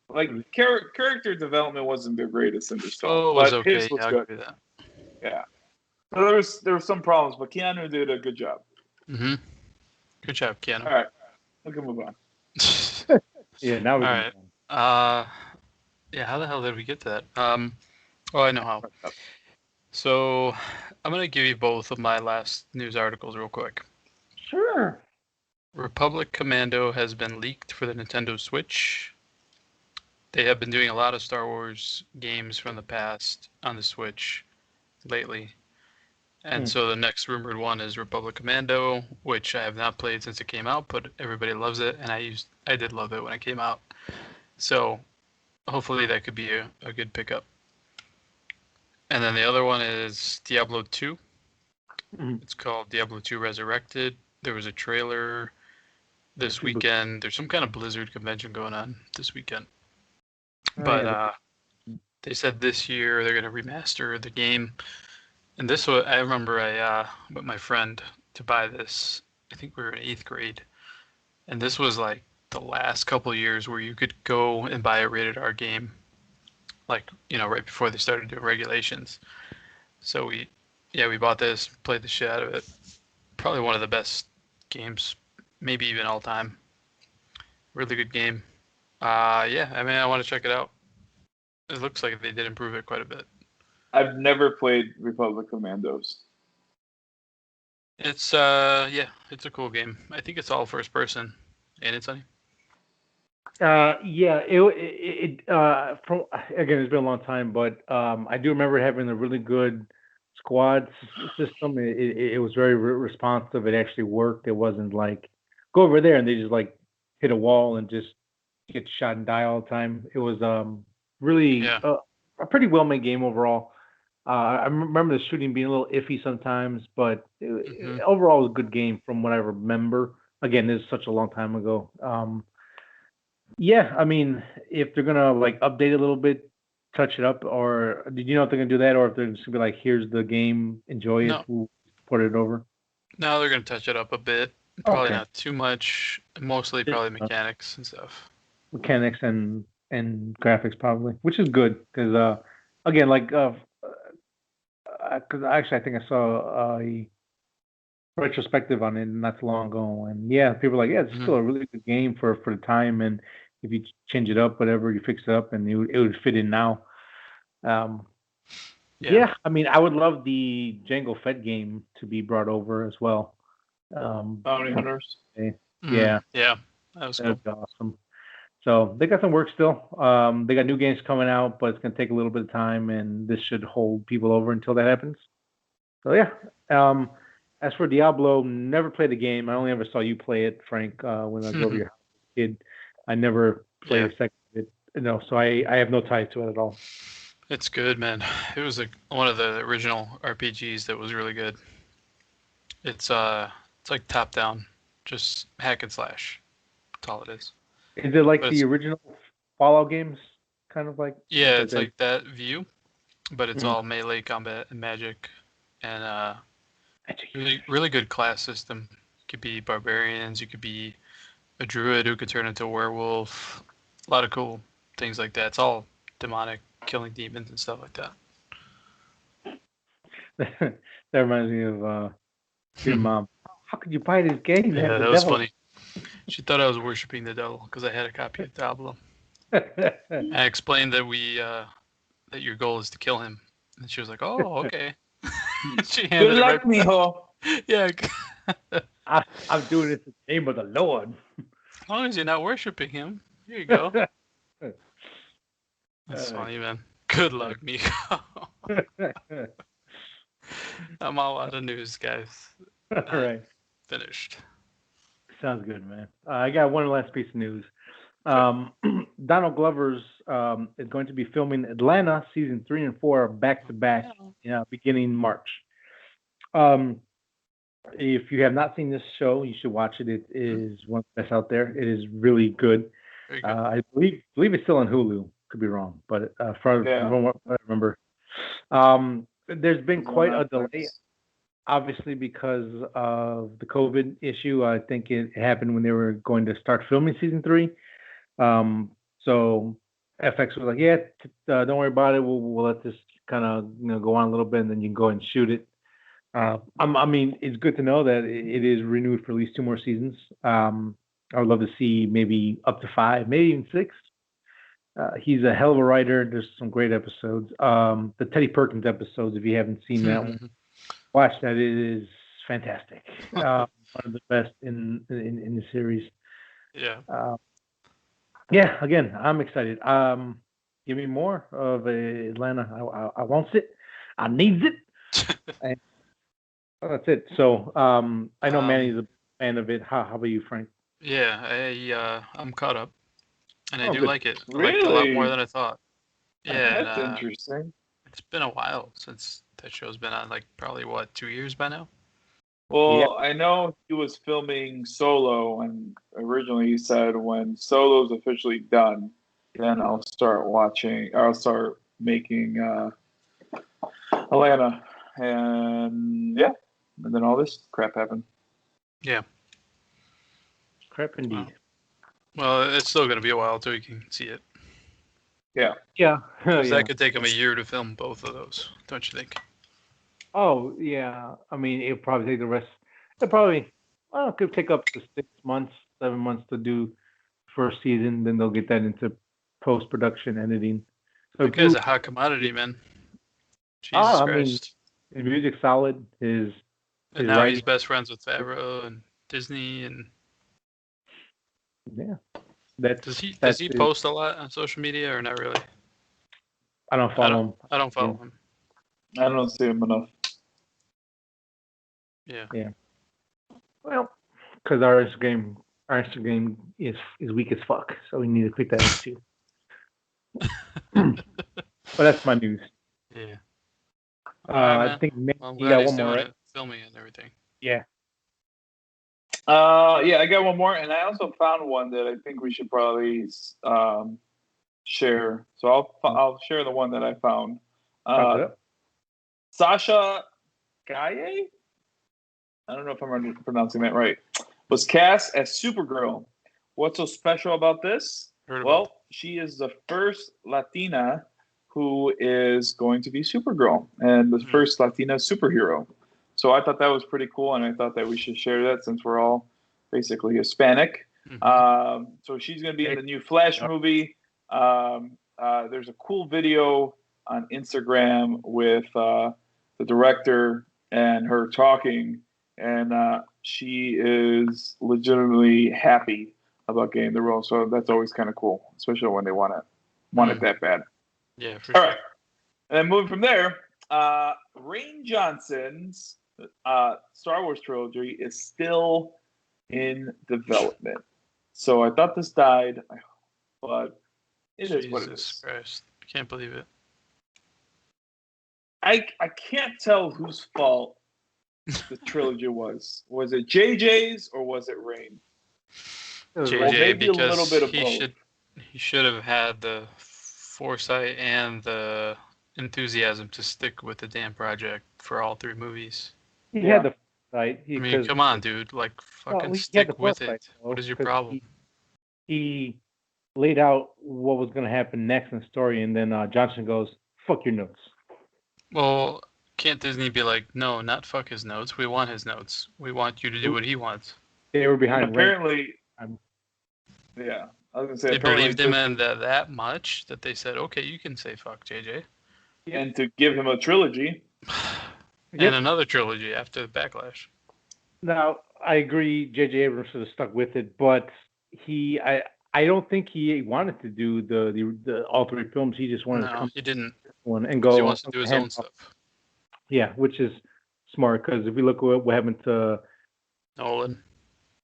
Like character development wasn't the greatest in this film. Oh, was okay. His was yeah, good. that. Yeah. So there were some problems, but Keanu did a good job. Mm-hmm. Good job, Keanu. All right. We can move on. Yeah, now we can. All right. Yeah, how the hell did we get to that? Oh, I know how. So, I'm going to give you both of my last news articles real quick. Sure. Republic Commando has been leaked for the Nintendo Switch. They have been doing a lot of Star Wars games from the past on the Switch lately. And so the next rumored one is Republic Commando, which I have not played since it came out, but everybody loves it, and I did love it when it came out. So hopefully that could be a good pickup. And then the other one is Diablo 2. It's called Diablo 2 Resurrected. There was a trailer this weekend. There's some kind of Blizzard convention going on this weekend. But they said this year they're going to remaster the game. And this was, I remember I with my friend to buy this. I think we were in 8th grade. And this was like the last couple of years where you could go and buy a rated R game. Like, right before they started doing regulations. So we bought this, played the shit out of it. Probably one of the best games, maybe even all time. Really good game. Yeah, I mean, I want to check it out. It looks like they did improve it quite a bit. I've never played Republic Commandos. It's it's a cool game. I think it's all first person. Ain't it, Sonny? Yeah, from again, it's been a long time, but I do remember having a really good squad system. It was very responsive. It actually worked. It wasn't like go over there and they just like hit a wall and just get shot and die all the time. It was really a pretty well made game overall. I remember the shooting being a little iffy sometimes, but overall it was a good game from what I remember. Again, this is such a long time ago. Yeah, I mean, if they're gonna like update a little bit, touch it up, or did you know if they're gonna do that, or if they're just gonna be like, here's the game, enjoy it, we'll put it over? No, they're gonna touch it up a bit. Probably not too much. Mostly probably mechanics and stuff. Mechanics and graphics probably, which is good because again, like because actually I think I saw a retrospective on it not too long ago, and yeah, people were like, yeah, it's still a really good game for the time, and if you change it up, whatever, you fix it up, and it would fit in now. Yeah, I mean, I would love the Jango Fett game to be brought over as well. Bounty Hunters. Yeah, that was cool. That'd be awesome. So they got some work still. They got new games coming out, but it's gonna take a little bit of time, and this should hold people over until that happens. So yeah. As for Diablo, never played the game. I only ever saw you play it, Frank, when I was over your house as a kid. I never played a second of it. So I have no ties to it at all. It's good, man. It was like one of the original RPGs that was really good. It's like top down, just hack and slash. That's all it is. Is it like the original Fallout games? Kind of like? Yeah, it's like that view, but it's all melee combat and magic, and really, really good class system. You could be barbarians, you could be a druid who could turn into a werewolf. A lot of cool things like that. It's all demonic, killing demons and stuff like that. That reminds me of your mom. How could you buy this game? They have Yeah, the that was devil. funny. She thought I was worshiping the devil because I had a copy of Diablo. I explained that that your goal is to kill him, and she was like, "Oh, okay." She Good handed it luck, right back. mijo. Yeah, I'm doing this in the name of the Lord. as long as you're not worshiping him, here you go. That's Uh, funny, man. Good luck, Miko. I'm all out of news, guys. All right. Finished. Sounds good, man. I got one last piece of news. Donald Glover's is going to be filming Atlanta season 3 and 4 back to back, beginning March. If you have not seen this show, you should watch it. It is one of the best out there. It is really good. Very good. I believe it's still on Hulu. Could be wrong, but from what I remember, there's been quite a delay. Obviously, because of the COVID issue, I think it happened when they were going to start filming season 3. So FX was like, "Yeah, don't worry about it. We'll let this kind of go on a little bit, and then you can go and shoot it." I mean, it's good to know that it is renewed for at least 2 more seasons. I would love to see maybe up to 5, maybe even 6. He's a hell of a writer. There's some great episodes. The Teddy Perkins episodes, if you haven't seen that one, watch that. It is fantastic. One of the best in the series. Yeah. Yeah. Again, I'm excited. Give me more of Atlanta. I want it. I need it. And that's it. So I know Manny's a fan of it. How about you, Frank? Yeah, I'm caught up, and I do good. like it. I liked it a lot more than I thought. Yeah, That's interesting. It's been a while since that show's been on. Like probably 2 years by now. Well, I know he was filming Solo, and originally he said when Solo's officially done, then I'll start watching. I'll start making Atlanta, and then all this crap happened. Yeah. Crap indeed. Well, it's still gonna be a while till you can see it. Yeah. Yeah. That could take him a year to film both of those, don't you think? Oh yeah. I mean, it'll probably take the rest. It could take up to 6 months, 7 months to do first season. Then they'll get that into post production editing. So That guy's a hot commodity, man. Jesus I mean, Christ. his music's solid. And now writing, he's best friends with Favreau and Disney, and does he post a lot on social media or not really? I don't follow him. I don't follow him. I don't see him enough. Yeah. Well, because our Instagram is weak as fuck, so we need to click that too. But that's my news. Yeah. I think maybe I'm you glad got he's one more, doing right? it, filming and everything. Yeah. I got one more, and I also found one that I think we should probably share. So I'll share the one that I found. Sasha Gaye, I don't know if I'm pronouncing that right, was cast as Supergirl. What's so special about this? Well, she is the first Latina who is going to be Supergirl and the first Latina superhero. So I thought that was pretty cool, and I thought that we should share that since we're all basically Hispanic. So she's going to be in the new Flash movie. There's a cool video on Instagram with the director and her talking, and she is legitimately happy about getting the role. So that's always kind of cool, especially when they want it that bad. Yeah, for all sure. Right. And then moving from there, Rian Johnson's Star Wars trilogy is still in development. So I thought this died, but it is what it is. Jesus Christ. I can't believe it. I can't tell whose fault the trilogy was. Was it JJ's or was it Rain? JJ, because a little bit of both. He should have had the foresight and the enthusiasm to stick with the damn project for all 3 movies. He had the foresight. I mean, come on, dude. Like, fucking stick with it. What is your problem? He laid out what was going to happen next in the story, and then Johnson goes, "Fuck your notes." Well, Can't Disney be like, no, not fuck his notes. We want his notes. We want you to do what he wants. They were behind. Apparently, Rent. yeah. I was gonna say They apparently believed him in that much that they said, okay, you can say fuck JJ. and to give him a trilogy. And another trilogy after the Backlash. Now, I agree. J.J. Abrams should have stuck with it, but I don't think he wanted to do the all three films. He just wanted to come he didn't. one and Because go. he wants to do his own stuff. Yeah, which is smart because if we look at what happened to Nolan.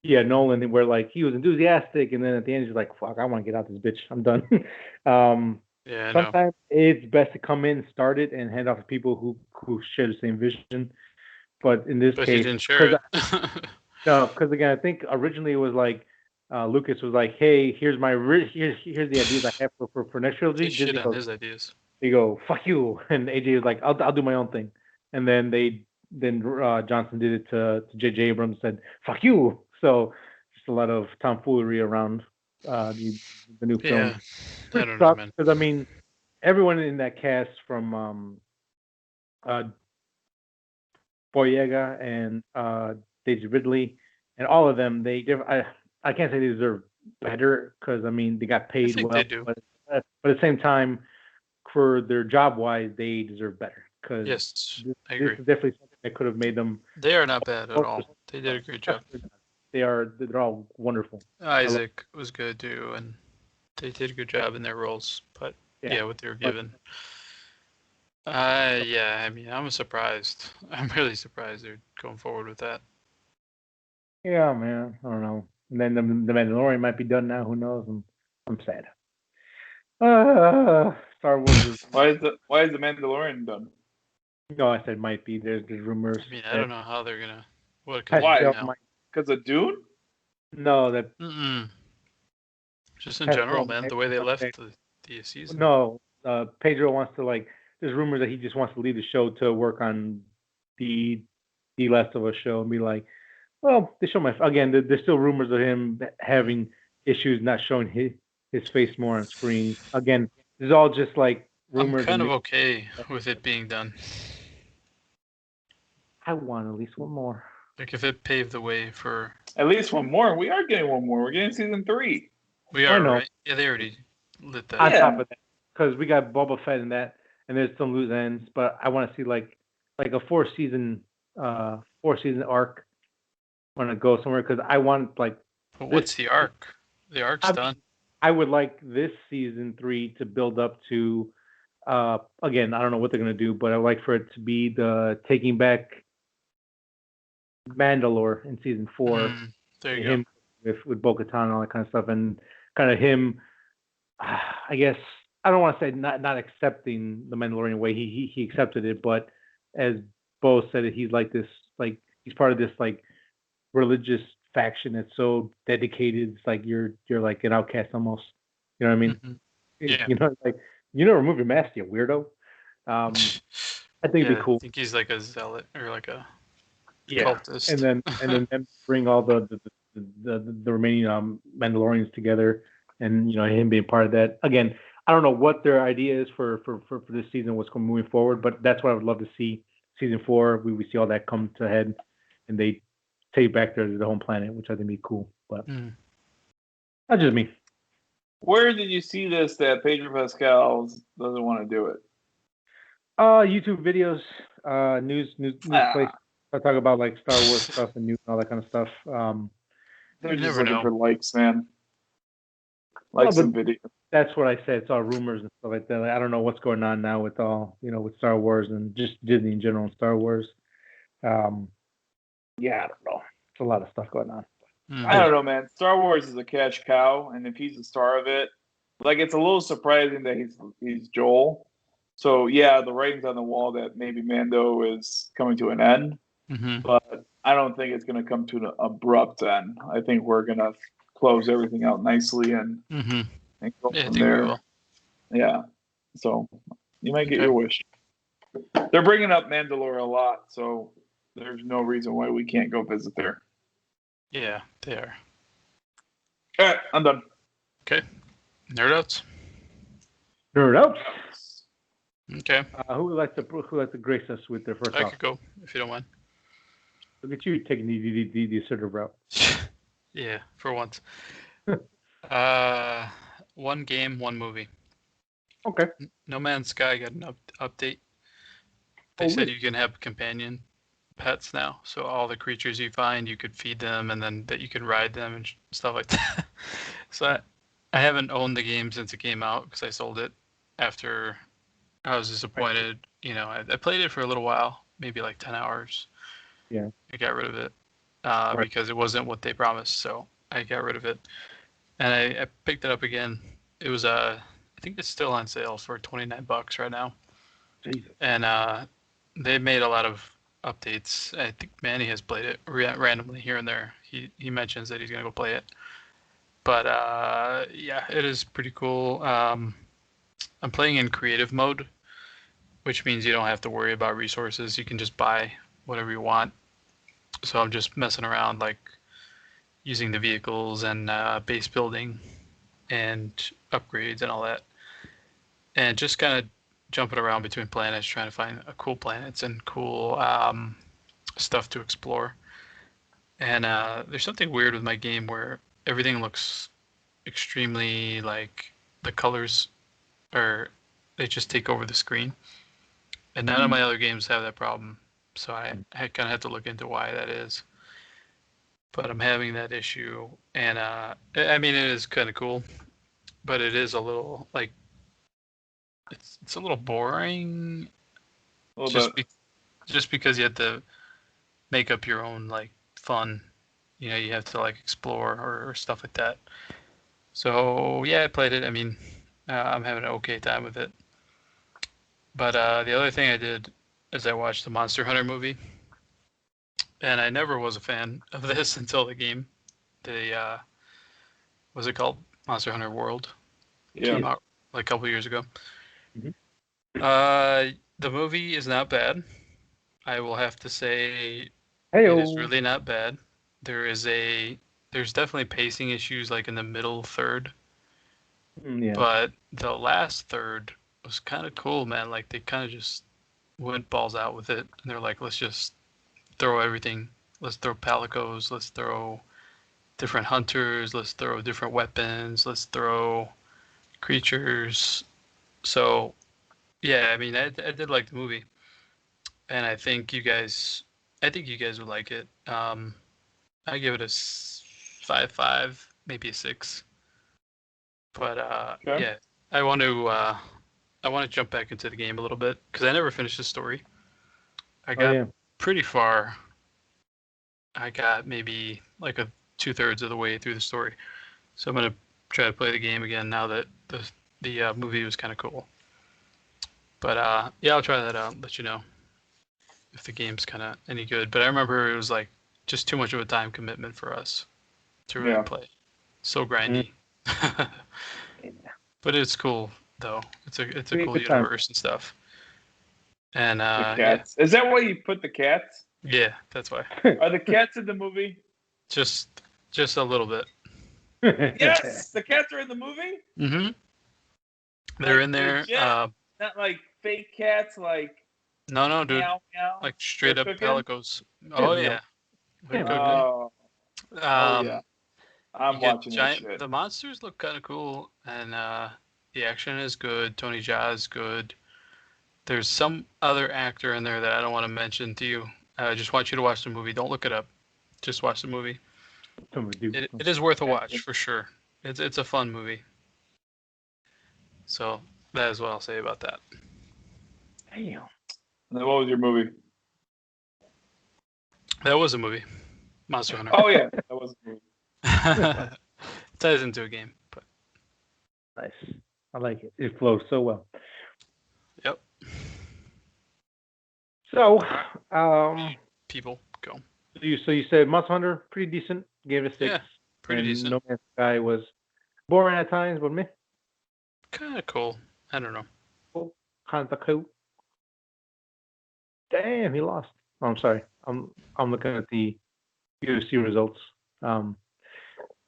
Yeah, Nolan, where like he was enthusiastic, and then at the end he's like, "Fuck, I want to get out this bitch. I'm done." Yeah, I sometimes it's best to come in, start it, and hand off to people who share the same vision. But in this But case, he didn't share it. No, because again, I think originally it was like Lucas was like, "Hey, here's here's the ideas I have for next trilogy." He shit on his ideas. They go, "Fuck you," and AJ was like, "I'll do my own thing," and then Johnson did it to J.J. Abrams, said, "Fuck you." So just a lot of tomfoolery around the new film. Yeah, I don't know, man. Because I mean, everyone in that cast from Boyega and Daisy Ridley and all of them, I can't say they deserve better because I mean they got paid well, they do. but at the same time, for their job wise, they deserve better because yes, I agree. This is definitely something that could have made them. They are not bad at all. They did a great job. They're all wonderful. Isaac was good too, and they did a good job in their roles. But yeah what they were given. Yeah, I mean, I'm surprised. I'm really surprised they're going forward with that. Yeah, man. I don't know. And then the Mandalorian might be done now. Who knows? I'm sad. Star Wars. Why is the Mandalorian done? No, I said might be. There's rumors. I mean, I don't know how they're gonna. Why? Because of Dune? No, that. Just in general, man. The way they left the season. No, Pedro wants to like. There's rumors that he just wants to leave the show to work on the Last of Us show and be like, well, they show again. There's still rumors of him having issues not showing his face more on screen. Again, this is all just like rumors. I'm kind of okay with it being done. I want at least one more. Like if it paved the way for at least one more. We are getting one more. We're getting season 3. We are, right? Yeah, they already lit that. On top of that, because we got Boba Fett in that, and there's some loose ends. But I want to see like a 4-season arc. I want to go somewhere because I want like. But what's the arc? The arc's done. I would like this season 3 to build up to. Again, I don't know what they're gonna do, but I would like for it to be the taking back Mandalore in season 4. There you go. With Bo-Katan and all that kind of stuff, and kind of him. I guess I don't want to say not accepting the Mandalorian way. He accepted it, but as Bo said it, he's like this, like he's part of this like religious faction that's so dedicated. It's like you're like an outcast almost. You know what I mean? Yeah. You know, like you never remove your mask, you weirdo. I think it'd be cool. I think he's like a zealot or like a cultist. And then bring all the remaining Mandalorians together, and you know him being part of that. Again, I don't know what their idea is for this season, what's going moving forward, but that's what I would love to see. Season 4, we see all that come to head, and they take back the home planet, which I think would be cool. But that's just me. Where did you see this that Pedro Pascal doesn't want to do it? YouTube videos, news place. I talk about like Star Wars stuff and news and all that kind of stuff. They're just looking for likes, man. Likes and videos. That's what I said. It's all rumors and stuff like that. Like, I don't know what's going on now with all with Star Wars and just Disney in general and Star Wars. Yeah, I don't know. It's a lot of stuff going on. I don't know, man. Star Wars is a cash cow, and if he's the star of it, like it's a little surprising that he's Joel. So yeah, the writing's on the wall that maybe Mando is coming to an end, but I don't think it's going to come to an abrupt end. I think we're going to close everything out nicely and go from there. Yeah, so you might get your wish. They're bringing up Mandalore a lot, so there's no reason why we can't go visit there. Yeah, they are. All right, I'm done. Okay. Nerd outs. Nerd outs. Okay, Who would like to grace us with their first I off? could go if you don't mind. Look at you taking the assertive route. Yeah, for once. One game, one movie. Okay. No Man's Sky got an update. They Oh, said really? you can have companion pets now, so all the creatures you find, you could feed them, and then that you can ride them and stuff like that. So I haven't owned the game since it came out because I sold it after I was disappointed. You know, I played it for a little while, maybe like 10 hours. Yeah. I got rid of it Right. because it wasn't what they promised, so I got rid of it. And I picked it up again. It was I think it's still on sale for $29 right now. Jesus. And they made a lot of updates. I think Manny has played it randomly here and there. He mentions that he's gonna go play it. But yeah, it is pretty cool. I'm playing in creative mode, which means you don't have to worry about resources. You can just buy whatever you want. So I'm just messing around, like using the vehicles and base building and upgrades and all that, and just kind of jumping around between planets, trying to find cool planets and cool stuff to explore. And there's something weird with my game where everything looks extremely like the colors are they just take over the screen. And none of my other games have that problem. So I kind of had to look into why that is. But I'm having that issue. And I mean, it is kind of cool, but it is a little like it's a little boring. Just because you have to make up your own like fun. You know, you have to like explore or stuff like that. So yeah, I played it. I mean, I'm having an okay time with it. But the other thing I did is I watched the Monster Hunter movie, and I never was a fan of this until the game. The was it called Monster Hunter World? Yeah. Came out like a couple years ago. Mhm. The movie is not bad. I will have to say Hey, it is really not bad. There's definitely pacing issues like in the middle third, yeah. but the last third was kind of cool, man. Like they kind of just went balls out with it, and they're like, let's just throw everything. Let's throw palicos. Let's throw different hunters. Let's throw different weapons. Let's throw creatures. So yeah, I mean, I did like the movie, and I think you guys would like it. I give it a 5.5, maybe a 6. But Okay. yeah, I want to jump back into the game a little bit because I never finished the story. I got pretty far. I got maybe like a 2/3 of the way through the story, so I'm gonna try to play the game again now that the movie was kind of cool. But yeah, I'll try that out. Let you know if the game's kind of any good. But I remember it was like just too much of a time commitment for us to really play. So grindy. But it's cool though. It's a cool universe and stuff. And the cats. Yeah. Is that why you put the cats? Yeah, that's why. Are the cats in the movie? Just a little bit. Yes, the cats are in the movie. Mm-hmm. They're in there. Legit? Not like fake cats, like. No, dude. Meow, meow. Like straight up palicos. Oh yeah. Oh yeah. I'm watching that shit. The monsters look kind of cool, and the action is good. Tony Jaa is good. There's some other actor in there that I don't want to mention to you. I just want you to watch the movie. Don't look it up. Just watch the movie. It is worth a watch for sure. It's a fun movie. So that is what I'll say about that. Damn. And then what was your movie? That was a movie. Monster Hunter. Oh yeah, that was a movie. It ties into a game, but nice. I like it. It flows so well. Yep. So, people go. So you said Monster Hunter, pretty decent. Gave it a 6. Yeah, pretty decent. No Man's Sky was boring at times, but me. Kind of cool. I don't know. Cool. Kind of cool. Damn, he lost. Oh, I'm sorry. I'm looking at the UFC results. Damn.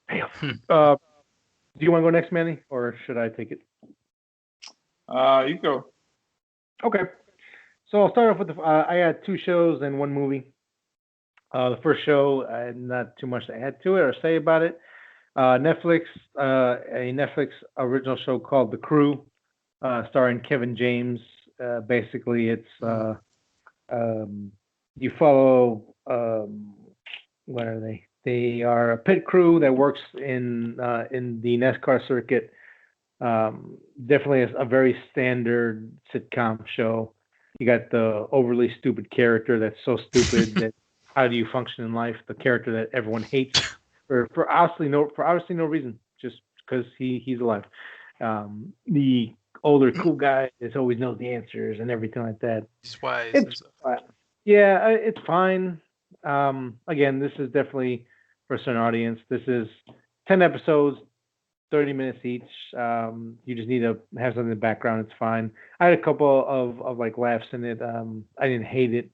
Do you want to go next, Manny, or should I take it? You go. Okay. So I'll start off with I had two shows and one movie. The first show, not too much to add to it or say about it. Netflix, a Netflix original show called The Crew, starring Kevin James. Basically, it's um, you follow what are they? They are a pit crew that works in the NASCAR circuit. Definitely a very standard sitcom show. You got the overly stupid character that's so stupid that how do you function in life? The character that everyone hates for obviously no reason, just because he's alive. The older cool guy that always knows the answers and everything like that. He's wise and It's stuff. yeah, it's fine. Again, this is definitely for a certain audience. This is 10 episodes, 30 minutes each. You just need to have something in the background. It's fine. I had a couple of like laughs in it. I didn't hate it.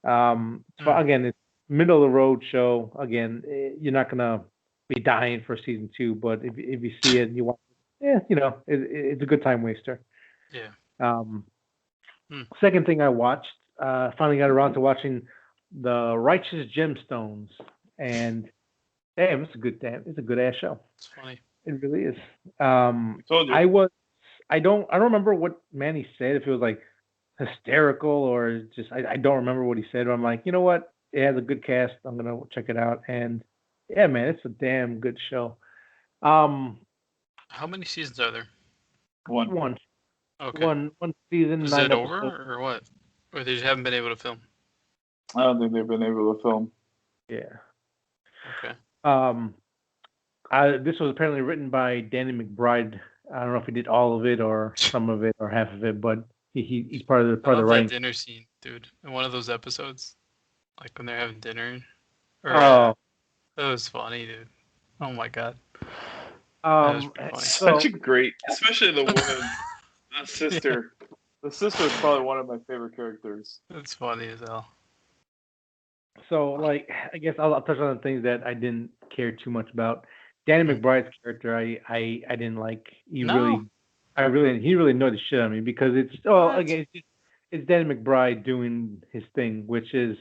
So again, it's middle of the road show. Again, you're not gonna be dying for season two, but if you see it and you want, it's a good time waster. Yeah. Um, Hmm. Second thing I watched, finally got around to watching the Righteous Gemstones, and damn, it's a good ass show. It's funny. It really is. Told you. I don't remember what Manny said, if it was like hysterical or just I don't remember what he said, but I'm like, you know what? It has a good cast. I'm gonna check it out. And yeah, man, it's a damn good show. Um How many seasons are there? one Okay. one season, Is 9 it over episodes. or what? Or they just haven't been able to film? I don't think they've been able to film. Yeah. Okay. This was apparently written by Danny McBride. I don't know if he did all of it or some of it or half of it, but he's part of the I love that writing. dinner scene, dude. In one of those episodes, like when they're having dinner. Or, Oh, that was funny, dude. Oh my god. That was um, pretty funny. Such a great, especially the woman, the sister. The sister is probably one of my favorite characters. That's funny as hell. so like I guess I'll touch on the things that I didn't care too much about. Danny McBride's character, I didn't like. He No. really annoyed the shit out of me because What? again it's Danny McBride doing his thing, which is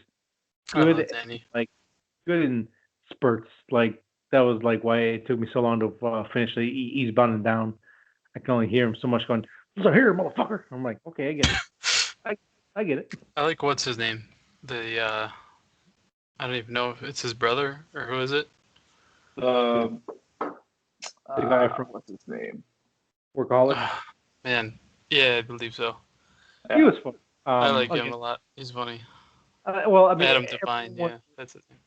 I love good, Danny. like good in spurts. Like that was like why it took me so long to finish the Eastbound and Down. I can only hear him so much going, "So here, motherfucker." I'm like, okay, I get it. I get it. I like what's his name? I don't even know if it's his brother or who is it? The guy from what's his name? Workaholic. Man, yeah, I believe so. He was fun. I like him again, a lot. He's funny. well, I mean, Adam Devine, everyone, yeah, that's his name.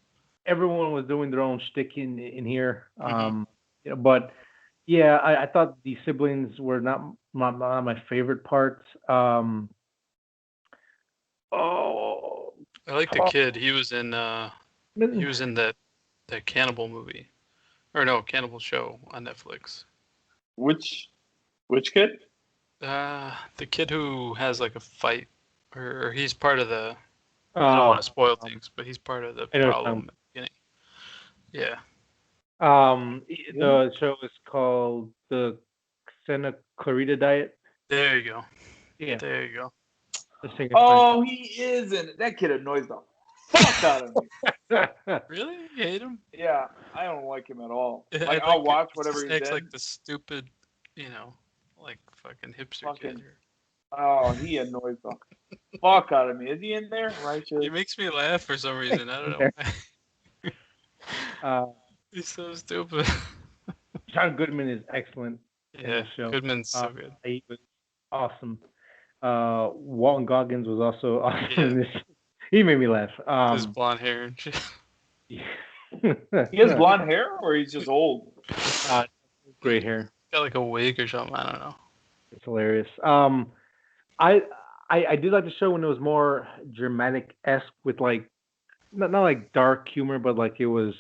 everyone was doing their own shtick in here. But yeah, I thought the siblings were not my favorite parts. Oh, I like the kid. He was in that cannibal movie. Or no, cannibal show on Netflix. Which kid? The kid who has like a fight, or he's part of the. I don't Oh, want to spoil things, but he's part of the I know what problem at the beginning. Yeah. the show is called the Santa Clarita Diet. There you go. Yeah, There you go. the singer. Oh, he isn't. That kid annoys the fuck out of me. Really? You hate him? Yeah, I don't like him at all. I Like like I'll it. watch He whatever just he's acts in. like the stupid, like fucking hipster Fucking- kid. Oh, he annoys the fuck out of me. Is he in there? Righteous. He makes me laugh for some reason. I don't know. He's so stupid. John Goodman is excellent in Yeah, the show. Goodman's so good. He was awesome. Walton Goggins was also awesome in this. He made me laugh. His blonde hair and shit. He has blonde hair, or he's just old. Great hair. Got like a wig or something. I don't know. It's hilarious. I did like the show when it was more dramatic-esque with like not like dark humor, but like it was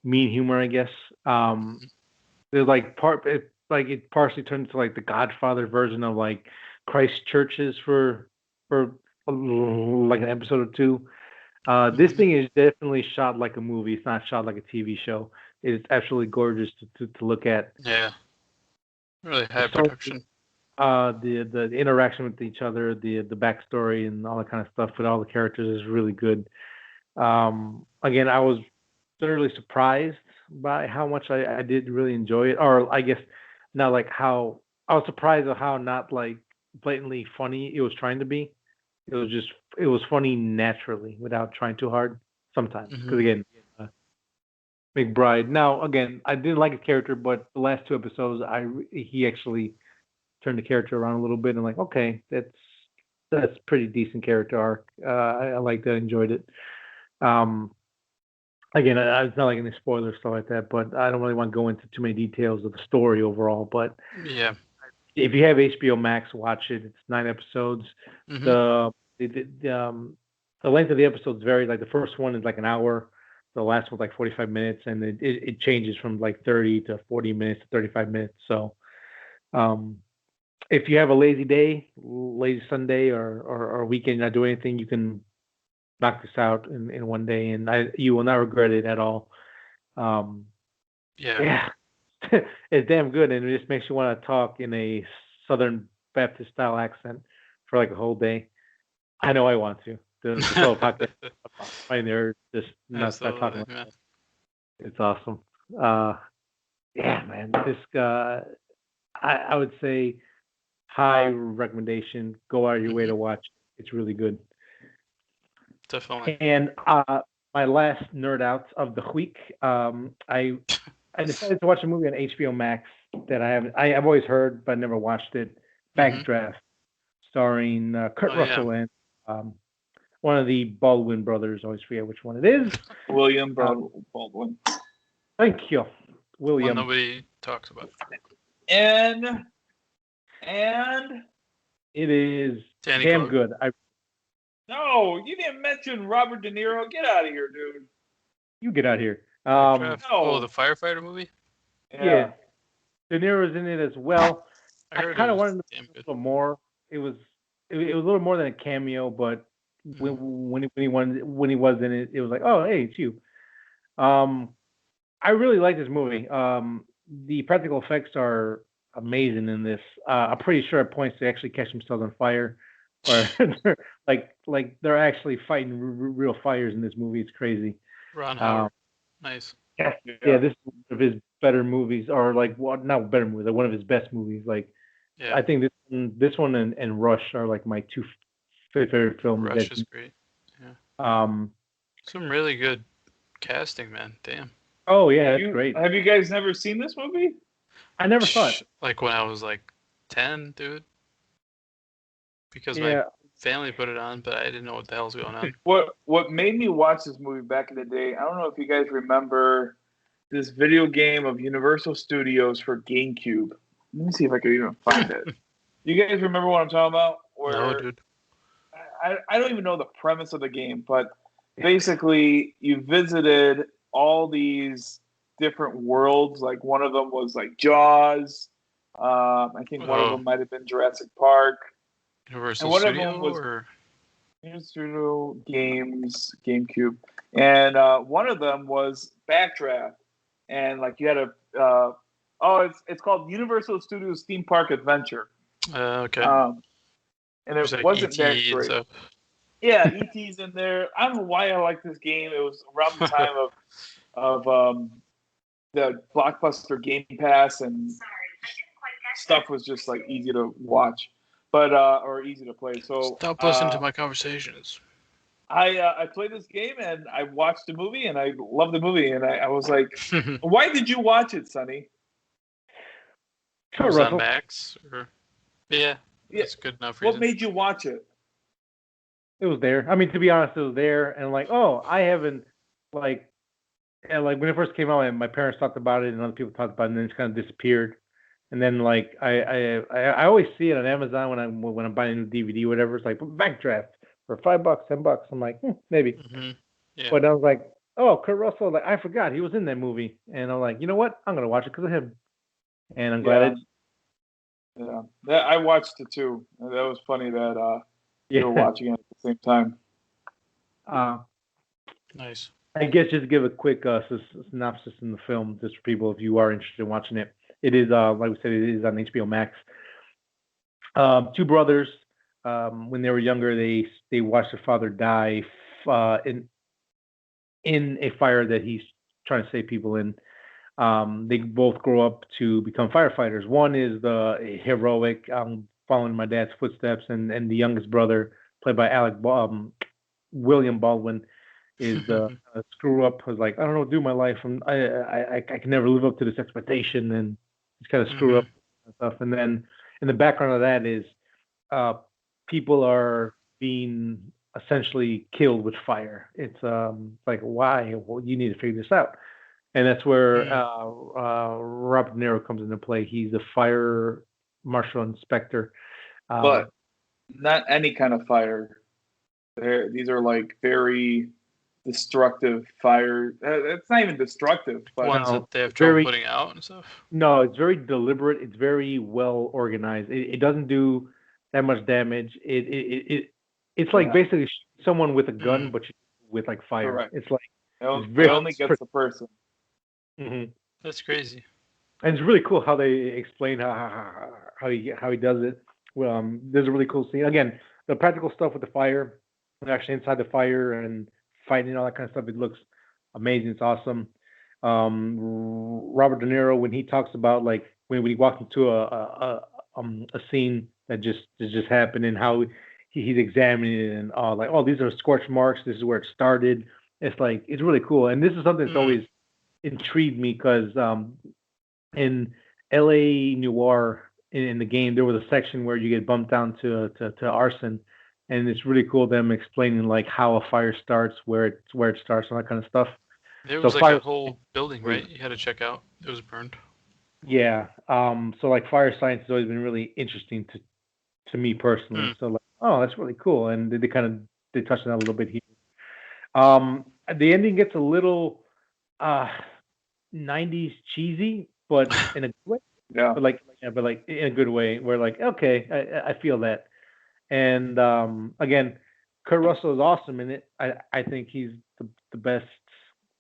mean humor, I guess. There's like it partially turned into like the Godfather version of like Christ churches for like an episode or two. This thing is definitely shot like a movie. It's not shot like a TV show. It's absolutely gorgeous to look at. Yeah. Really high The story- production. The interaction with each other, the backstory and all that kind of stuff with all the characters is really good. Again, I was thoroughly surprised by how much I did really enjoy it, or I guess not like how I was surprised at how not like blatantly funny it was trying to be. It was just it was funny naturally without trying too hard sometimes. Because Hmm. again, uh, McBride. Now again, I didn't like his character, but the last two episodes, he actually turned the character around a little bit and like, okay, that's pretty decent character arc. I liked that, enjoyed it. Um, Again, it's not like any spoilers stuff like that, but I don't really want to go into too many details of the story overall. But Yeah. if you have HBO Max, watch it. It's 9 episodes. Hmm. The the length of the episodes vary. Like the first one is like an hour. The last one's like 45 minutes, and it changes from like 30 to 40 minutes to 35 minutes. So um, if you have a lazy day, lazy Sunday, or weekend, not doing anything, you can knock this out in one day, and you will not regret it at all. Um, Yeah. yeah, it's damn good, and it just makes you want to talk in a Southern Baptist style accent for like a whole day. I know I want to. The solo podcast right there, just not start talking Absolutely, like man. that. It's awesome. Uh, yeah, man. This I would say high recommendation. Go out of your way Hmm. to watch. It's really good. Definitely. And my last nerd out of the week, I decided to watch a movie on HBO Max that I've always heard but never watched it. Hmm. Backdraft, starring Kurt Oh yeah. Russell and um, one of the Baldwin brothers. Always forget which one it is. William Uh, Baldwin. Thank you, One William. nobody talks about. And and It is Danny damn Glover. good. no, you didn't mention Robert De Niro. Get out of here, dude. You get out here. Backdraft. Oh, the No. firefighter movie. Yeah, Yeah. De Niro's in it as well. I I heard it kind of was wanted to damn see good. a little more. It was a little more than a cameo, but Hmm. when he was in it, it was like, oh hey, it's you. Um, I really like this movie. The practical effects are amazing in this. I'm pretty sure at points they actually catch themselves on fire, or they're, like they're actually fighting real fires in this movie. It's crazy. Ron Um, Howard. Nice. yeah, yeah, Yeah. this is one of his better movies, or like well, not better movies, like one of his best movies. Like Yeah. I think this one and Rush are like my two favorite films. Rush is great. Yeah. Um, Some really good casting, man. Damn. oh yeah, that's You great. have you guys never seen this movie? I never saw it. Like when I was like 10, dude. Because my Yeah, family put it on, but I didn't know what the hell's going on. What made me watch this movie back in the day? I don't know if you guys remember this video game of Universal Studios for GameCube. Let me see if I can even find it. You guys remember what I'm talking about? No, Where dude. I don't even know the premise of the game, but basically you visited all these different worlds. Like one of them was like Jaws. I think one of Oh, them might have been Jurassic Park, and Universal one of Studio them was or Studio Games GameCube, and one of them was Backdraft, and like you had a it's called Universal Studios Theme Park Adventure, okay. um, and There's it like wasn't that ET and great. stuff. Yeah, ET's in there. I don't know why I like this game. It was around the time of the Blockbuster Game Pass, and stuff was just like easy to watch, but or easy to play. So Stop listening to my conversations. I played this game and I watched the movie and I loved the movie and I was like, why did you watch it, Sonny? It Kurt was on Russell. Max. Or... Yeah, Yeah, that's good enough what reason. made you watch it? It was there. I mean, to be honest, it was there, and like, oh, I haven't like, and like when it first came out, and my parents talked about it, and other people talked about it, and then it kind of disappeared. And then like, I always see it on Amazon when I'm buying a new DVD, or whatever. It's like Backdraft for $5, $10. I'm like, maybe. Hmm. Yeah. But I was like, oh, Kurt Russell. Like, I forgot he was in that movie, and I'm like, you know what? I'm gonna watch it because of him, and I'm glad Yeah, it. I watched it too. That was funny that you were Yeah. watching it at the same time. Nice. I guess just to give a quick synopsis in the film, just for people if you are interested in watching it. It is like we said, it is on HBO Max. Two brothers. When they were younger, they watched their father die in a fire that he's trying to save people in. They both grow up to become firefighters. One is the heroic, following my dad's footsteps, and the youngest brother, played by William Baldwin, is the screw up. Was like, I don't know what to do with my life, and I can never live up to this expectation, and he's kind of screw up and stuff. And then in the background of that is uh, people are being essentially killed with fire. It's like, why? Well, you need to figure this out. And that's where Robert De Niro comes into play. He's a fire marshal inspector. But not any kind of fire. These are like very destructive fire. It's not even destructive, but ones that they have trouble putting out and stuff. No, it's very deliberate. It's very well organized. It doesn't do that much damage. It's like basically someone with a gun, but with like fire. Correct. It's like it only gets the person. Mm-hmm. That's crazy. And it's really cool how they explain how he does it. Well, there's a really cool scene. Again, the practical stuff with the fire, and actually inside the fire and fighting and all that kind of stuff. It looks amazing. It's awesome. Robert De Niro, when he talks about like when he walks into a scene that just happened and how he's examining it and like, oh, these are scorch marks. This is where it started. It's like, it's really cool. And this is something that's always intrigued me because in LA Noire in the game, there was a section where you get bumped down to arson. And it's really cool them explaining like how a fire starts, where it starts, and that kind of stuff. There was like a whole building, right? You had to check out. It was burned. Yeah. So like fire science has always been really interesting to me personally. So like, oh, that's really cool. And they touched on that a little bit here. The ending gets a little 90s cheesy, but in a good way. Yeah. But like in a good way. Where like, okay, I feel that. And again, Kurt Russell is awesome in it. I think he's the best.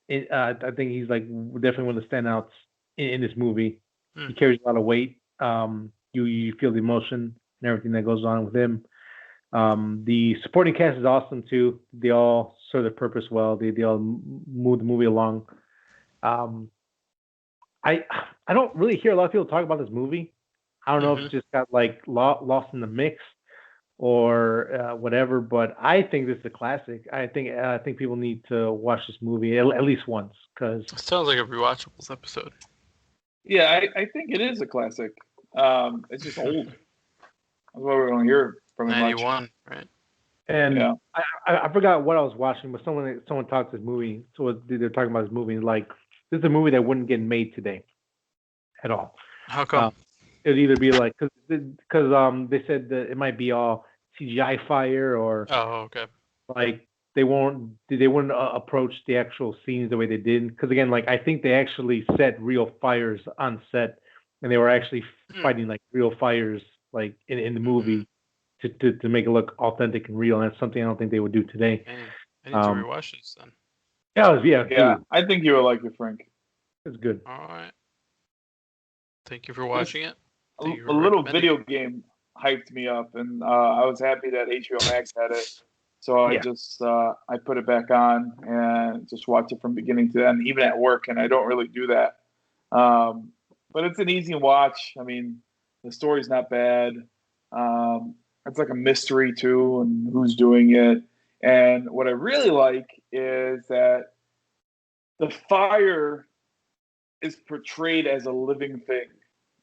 I think he's like definitely one of the standouts in this movie. He carries a lot of weight. You feel the emotion and everything that goes on with him. The supporting cast is awesome too. They all serve their purpose well. They all move the movie along. I don't really hear a lot of people talk about this movie. I don't know if it just got like lost in the mix or whatever, but I think this is a classic. I think people need to watch this movie at least once because it sounds like a rewatchables episode. Yeah, I think it is a classic. It's just old. That's why we don't hear from it 91, much. right? And yeah. I forgot what I was watching, but someone talked this movie. So they're talking about this movie, like this is a movie that wouldn't get made today at all. How come? It'd either be like because they said that it might be all CGI fire or okay, like they wouldn't approach the actual scenes the way they did, because again, like I think they actually set real fires on set and they were actually fighting like real fires like in the movie to make it look authentic and real, and that's something I don't think they would do today. I need to rewatch this then. Yeah, I think you would like it, Frank. It's good. All right. Thank you for watching it. A little video game hyped me up, and I was happy that HBO Max had it. So I just I put it back on and just watch it from beginning to end, even at work, and I don't really do that. But it's an easy watch. I mean, the story's not bad. It's like a mystery too, and who's doing it. And what I really like is that the fire is portrayed as a living thing,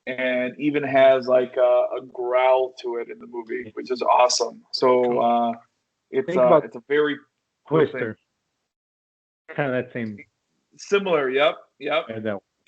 and even has like a growl to it in the movie, which is awesome. So it's a very Twister, kind of that same similar. Yep.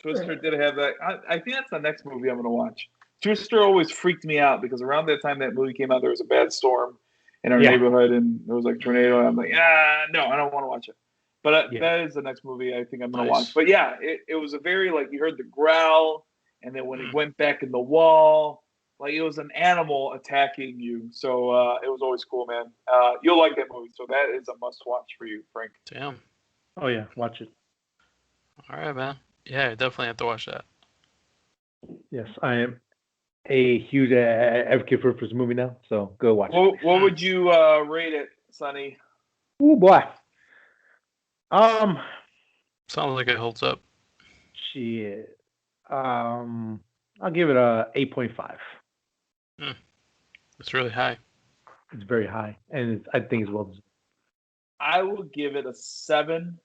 Twister did have that. I think that's the next movie I'm going to watch. Twister always freaked me out because around that time that movie came out, there was a bad storm in our neighborhood, and there was like tornado. And I'm like, no, I don't want to watch it. But that is the next movie I think I'm going to watch. But yeah, it was a very, like, you heard the growl, and then when he went back in the wall, like it was an animal attacking you. So it was always cool, man. You'll like that movie. So that is a must watch for you, Frank. Damn. Oh yeah, watch it. All right, man. Yeah, I definitely have to watch that. Yes, I am. a huge advocate for this movie now, so go watch it. What would you rate it, Sonny? Oh boy. Sounds like it holds up. Shit. I'll give it a 8.5. It's really high. It's very high, and I think it's well deserved. I will give it a 7,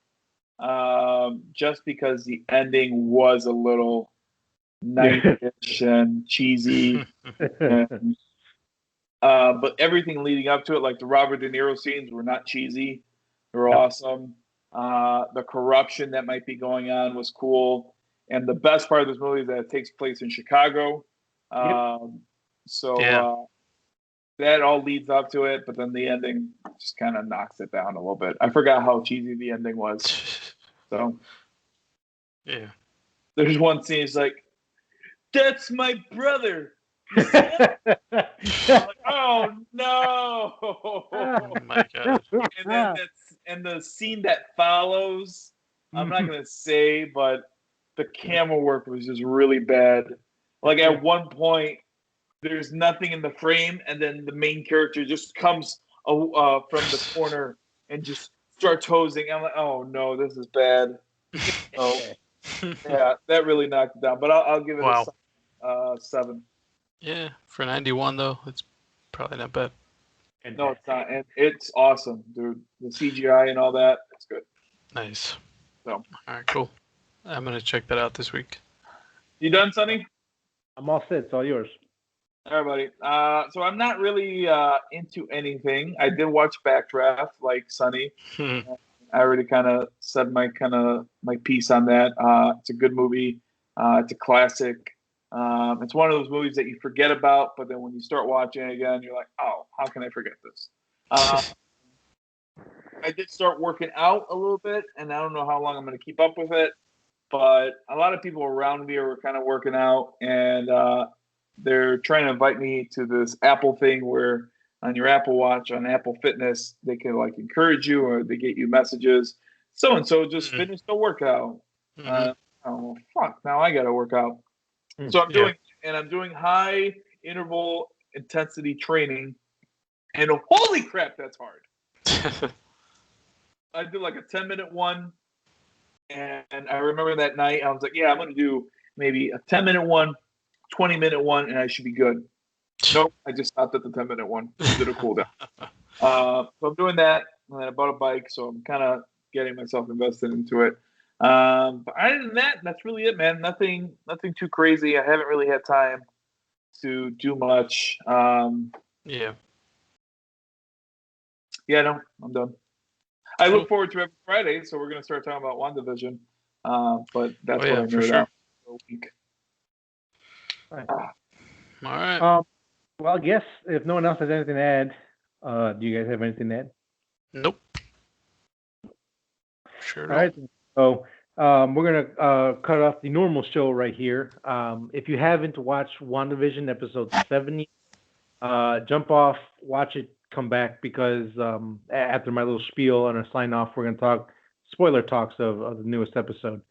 just because the ending was a little 90-ish and cheesy. And, but everything leading up to it, like the Robert De Niro scenes, were not cheesy. They were awesome. The corruption that might be going on was cool. And the best part of this movie is that it takes place in Chicago. That all leads up to it, but then the ending just kind of knocks it down a little bit. I forgot how cheesy the ending was. So, yeah. There's one scene, it's like, that's my brother. Like, oh no! Oh my god! And the scene that follows, I'm not gonna say, but the camera work was just really bad. Like at one point, there's nothing in the frame, and then the main character just comes from the corner and just starts hosing. I'm like, oh no, this is bad. Oh, yeah, that really knocked it down. But I'll give it a 7. Yeah, for 91 though, it's probably not bad. No, it's not, and it's awesome, dude. The CGI and all that, it's good. Nice. So, all right, cool. I'm gonna check that out this week. You done, Sonny? I'm all set. It's all yours. All right, buddy. So I'm not really into anything. I did watch Backdraft, like Sonny. I already kind of said my piece on that. It's a good movie. It's a classic. It's one of those movies that you forget about, but then when you start watching it again, you're like, oh, how can I forget this? I did start working out a little bit, and I don't know how long I'm going to keep up with it, but a lot of people around me are kind of working out, and they're trying to invite me to this Apple thing where on your Apple Watch, on Apple Fitness, they can like encourage you, or they get you messages. So-and-so just finished the workout. Oh, fuck, now I got to work out. So I'm doing high interval intensity training, and holy crap, that's hard. I did like a 10-minute one, and I remember that night I was like, yeah, I'm going to do maybe a 10-minute one, 20-minute one, and I should be good. Nope, I just stopped at the 10-minute one. Did a cool down. So I'm doing that, and I bought a bike, so I'm kind of getting myself invested into it. But other than that, that's really it, man. Nothing too crazy. I haven't really had time to do much. Yeah, no, I'm done. I look forward to every Friday, so we're going to start talking about Wandavision. But that's what I'm here for a week. All right. All right. Well, I guess if no one else has anything to add, do you guys have anything to add? Nope. Sure. All right. So we're gonna cut off the normal show right here. If you haven't watched WandaVision episode 70, jump off, watch it, come back, because after my little spiel and a sign off, we're gonna talk spoiler talks of the newest episode.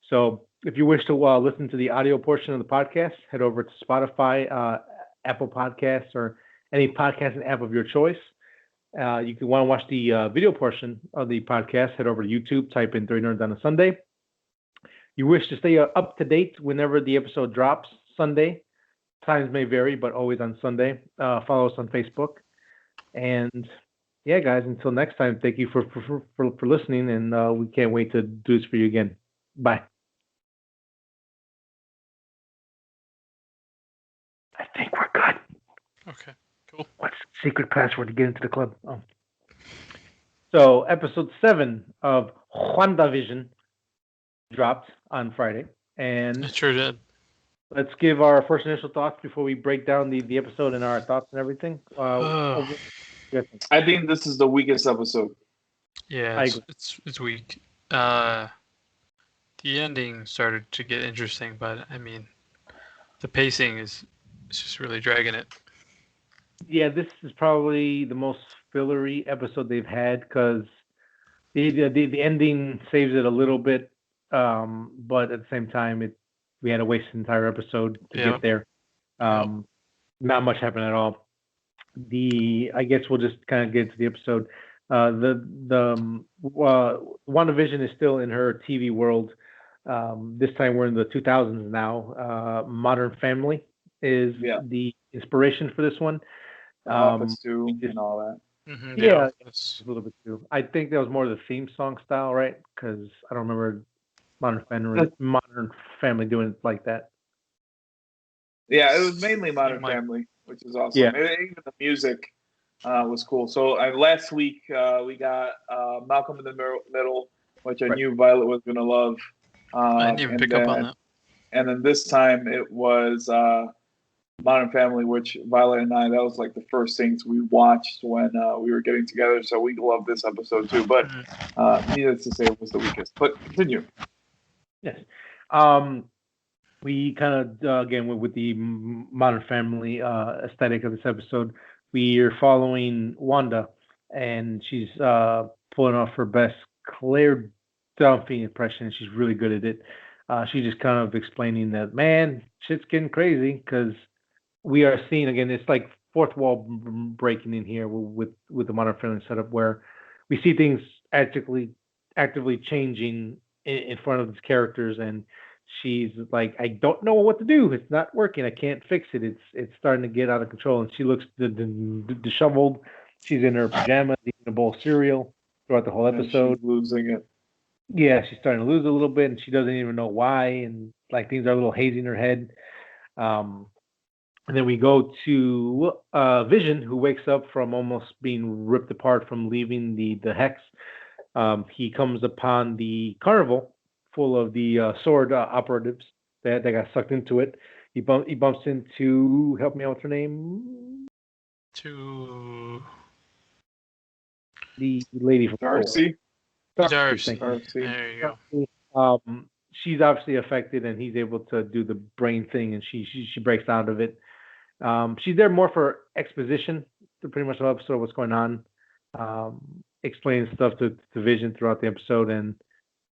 So if you wish to listen to the audio portion of the podcast, head over to Spotify, Apple Podcasts, or any podcasting app of your choice. You can want to watch the video portion of the podcast, head over to YouTube, type in 3 Nerds on a Sunday. You wish to stay up to date whenever the episode drops Sunday. Times may vary, but always on Sunday. Follow us on Facebook. And yeah, guys, until next time, thank you for listening, and we can't wait to do this for you again. Bye. I think we're good. Okay, cool. What's the secret password to get into the club? Oh. So, episode 7 of Wandavision dropped on Friday. And it sure did. Let's give our first initial thoughts before we break down the episode and our thoughts and everything. I think this is the weakest episode. Yeah, it's weak. The ending started to get interesting, but I mean, the pacing is just really dragging it. Yeah, this is probably the most fillery episode they've had, because the ending saves it a little bit, but at the same time, we had to waste an entire episode to get there. Not much happened at all. I guess we'll just kind of get into the episode. WandaVision is still in her TV world. This time we're in the 2000s now. Modern Family is the inspiration for this one. Office too, and all that. Yeah, a little bit too. I think that was more the theme song style, right? Because I don't remember Modern Family doing it like that. Yeah, it was mainly Modern Family, which is awesome. Yeah. Even the music was cool. So last week we got Malcolm in the Middle, which I knew Violet was going to love. I didn't even pick up on that. And then this time it was Modern Family, which Violet and I, that was like the first things we watched when we were getting together. So we love this episode too. But needless to say, it was the weakest. But continue. Yes. We kind of, again, with the Modern Family aesthetic of this episode, we are following Wanda, and she's pulling off her best Claire Dunphy impression. She's really good at it. She's just kind of explaining that, man, shit's getting crazy because we are seeing, again, it's like fourth wall breaking in here with the Modern Family setup where we see things actively changing in front of these characters, and she's like, I don't know what to do. It's not working. I can't fix it. It's starting to get out of control. And she looks disheveled. She's in her pajamas, eating a bowl of cereal throughout the whole episode. She's losing it. Yeah, she's starting to lose a little bit, and she doesn't even know why. And like things are a little hazy in her head. And then we go to Vision, who wakes up from almost being ripped apart from leaving the Hex. He comes upon the carnival full of the sword operatives that got sucked into it. He bumps into, help me out with her name? The lady from Darcy. Darcy. There you go. She's obviously affected, and he's able to do the brain thing, and she breaks out of it. She's there more for exposition to pretty much the episode, what's going on, explaining stuff to Vision throughout the episode, and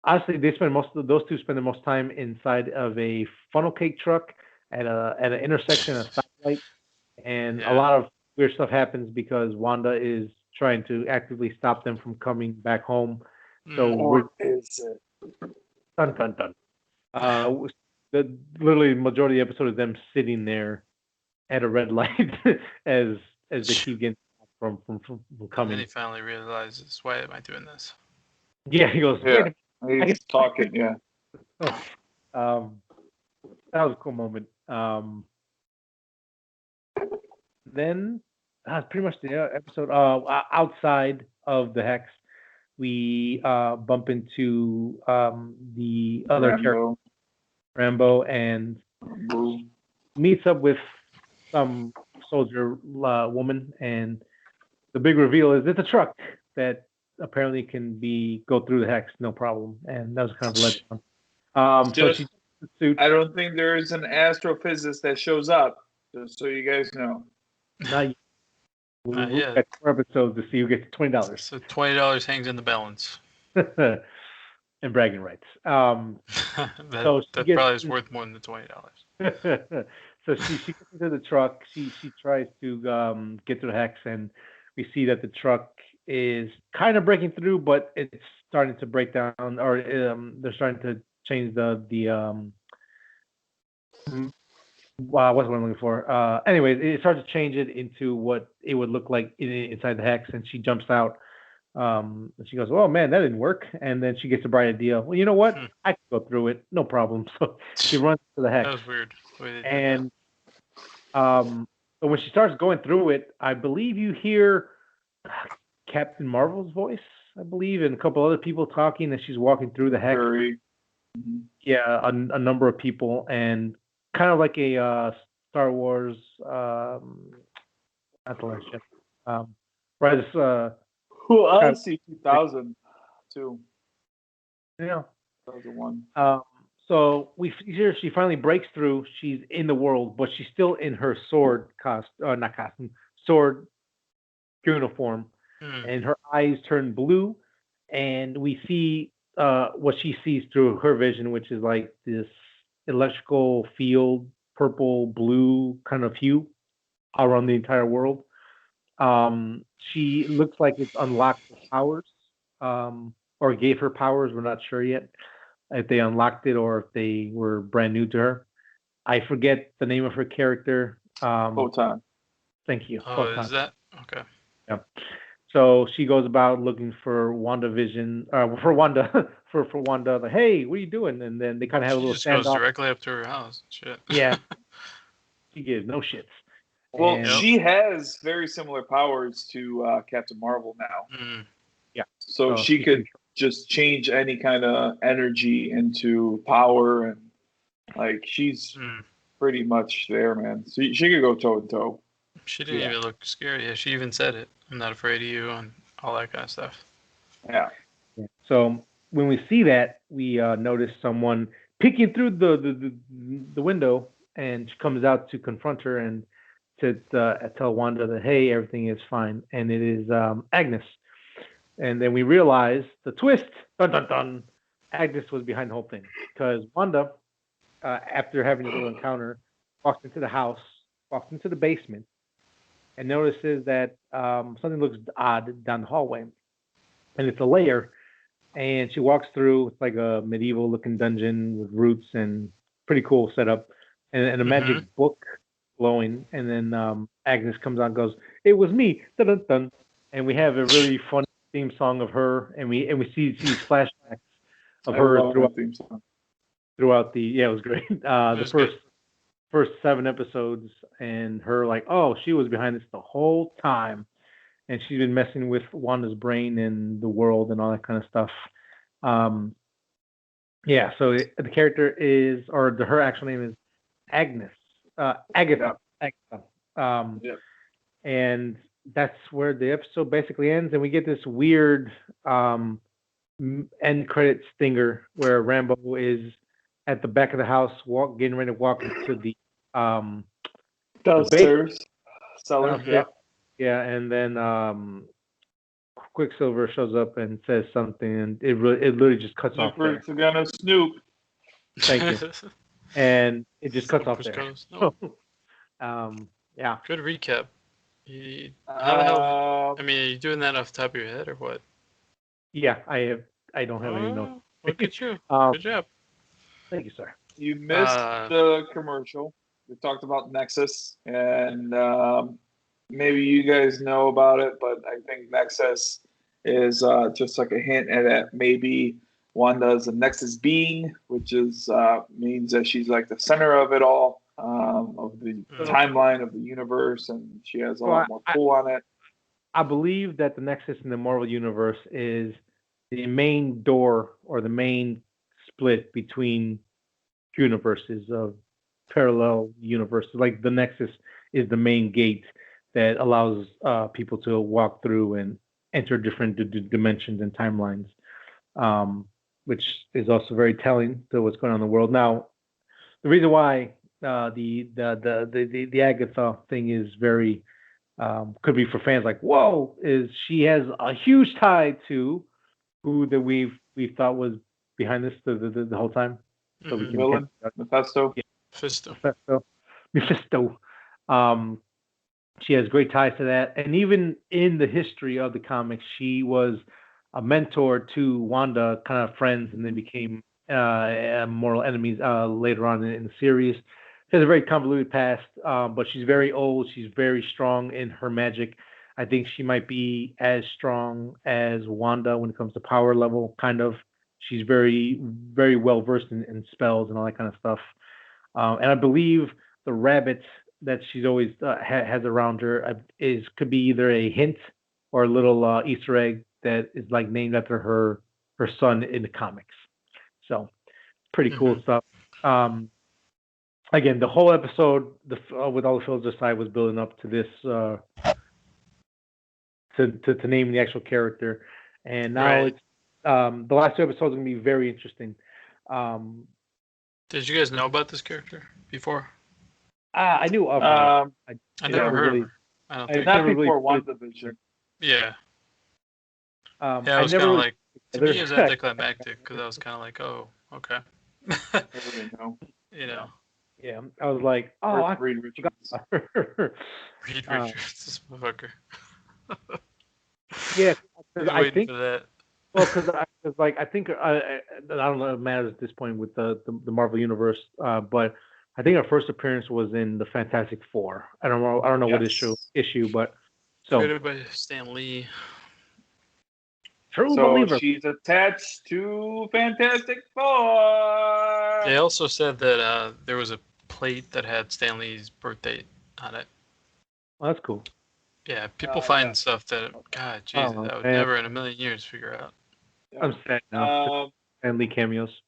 honestly, those two spend the most time inside of a funnel cake truck at an intersection, a stoplight, and a lot of weird stuff happens because Wanda is trying to actively stop them from coming back home. So what is it? Dun dun dun. The literally majority of the episode is them sitting there at a red light as they keep getting from coming. And he finally realizes, why am I doing this? Yeah, he goes. Yeah. He's talking, yeah. That was a cool moment. Then pretty much the episode. Outside of the Hex, we bump into the other character, Rambo, and meets up with some soldier woman, and the big reveal is it's a truck that apparently can go through the Hex, no problem, and that was kind of let down. So she suit. I don't think there is an astrophysicist that shows up, just so you guys know. Not yet. We'll get 4 episodes to see who gets $20. So $20 hangs in the balance. And bragging rights. That probably is worth more than the $20. So she gets into the truck. She tries to get to the Hex, and we see that the truck is kind of breaking through, but it's starting to break down, or they're starting to change the what's what I'm looking for. Anyways, it starts to change it into what it would look like inside the Hex, and she jumps out. And she goes, "Oh man, that didn't work." And then she gets a bright idea. Well, you know what? I can go through it, no problem. So she runs to the Hex. That was weird. And so when she starts going through it, I believe you hear Captain Marvel's voice, I believe, and a couple other people talking as she's walking through the Hex. Yeah, a number of people, and kind of like a Star Wars, not the last ship. Right, I see 2000 too. Yeah, 2001. So we hear she finally breaks through. She's in the world, but she's still in her sword sword uniform, and her eyes turn blue, and we see what she sees through her vision, which is like this electrical field purple blue kind of hue around the entire world. She looks like it's unlocked her powers, or gave her powers. We're not sure yet if they unlocked it or if they were brand new to her. I forget the name of her character. Photon. Thank you. Oh, Photon. is that okay? Yeah. So she goes about looking for WandaVision, for Wanda, for Wanda. Like, hey, what are you doing? And then they kind of have a She little just goes standoff. directly up to her house. Shit. Yeah, she gives no shits. Well, And, she has very similar powers to Captain Marvel now. Mm. yeah. So she could just change any kind of energy into power, and like she's pretty much there, man. So she could go toe to toe. She didn't even look scary. Yeah, she even said it. I'm not afraid of you and all that kind of stuff. Yeah. So when we see that, we notice someone peeking through the window, and she comes out to confront her and to tell Wanda that, hey, everything is fine, and it is Agnes. And then we realize the twist. Dun dun dun. Agnes was behind the whole thing because Wanda, after having a little encounter, walks into the house, walks into the basement, and notices that something looks odd down the hallway, and it's a lair. And she walks through. It's like a medieval-looking dungeon with roots and pretty cool setup, and a magic book glowing. And then Agnes comes out and goes, "It was me!" Dun dun dun. And we have a really fun theme song of her, and we see these flashbacks of her throughout the. Yeah, it was great. The first 7 episodes, and her like, oh, she was behind this the whole time, and she's been messing with Wanda's brain and the world and all that kind of stuff. Yeah, so the character is, or her actual name is Agnes, Agatha. Yep. And that's where the episode basically ends, and we get this weird end credit stinger where Rambo is at the back of the house, getting ready to walk into the downstairs cellar. Yeah, and then Quicksilver shows up and says something, and it literally just cuts off there. Snoopers are gonna snoop. Thank you. And it just cuts off there. So, yeah. Good recap. How the hell? I mean, are you doing that off the top of your head or what? Yeah, I don't have any notes. Look at you. Good job. Thank you, sir. You missed the commercial. We talked about Nexus, and maybe you guys know about it, but I think Nexus is just like a hint at that maybe Wanda's a Nexus being, which is means that she's like the center of it all, of the timeline of the universe, and she has a lot more pull on it. I believe that the Nexus in the Marvel universe is the main door or the main split between universes of parallel universes. Like the Nexus is the main gate that allows people to walk through and enter different dimensions and timelines, which is also very telling to what's going on in the world. Now, the reason why the Agatha thing is very could be for fans like, whoa, is she has a huge tie to who that we thought was behind this the whole time. So we can villain Mephisto. Yeah. Mephisto. She has great ties to that, and even in the history of the comics, she was a mentor to Wanda, kind of friends, and then became mortal enemies later on in the series. She has a very convoluted past, but she's very old. She's very strong in her magic. I think she might be as strong as Wanda when it comes to power level, kind of. She's very, very well versed in spells and all that kind of stuff. And I believe the rabbit that she's always has around her could be either a hint or a little Easter egg that is like named after her son in the comics. So pretty cool stuff. Again, the whole episode, with all the films aside, was building up to this to name the actual character, and now it's the last 2 episodes are going to be very interesting. Did you guys know about this character before? I knew of her. I never heard of her. I don't think. Not before Wandavision. Yeah. I was kind of like, to me, it was anticlimactic because I was kind of like, oh, okay. I really know. You know. Yeah, I was like, oh, I Reed Richards. forgot. Reed Uh, Richards, this motherfucker. yeah, because Been I waiting think, for that. well, I think I don't know if it matters at this point with the Marvel universe, but I think our first appearance was in the Fantastic Four. I don't know what Yes. issue, but so Created by Stan Lee. true So believer. she's attached to Fantastic Four. They also said that there was a plate that had Stan Lee's birthday on it. Well, that's cool. Yeah, people Yeah. find stuff that, God, Jesus, Oh I would man, never in a million years figure out. I'm sad now. Um, And Lee cameos.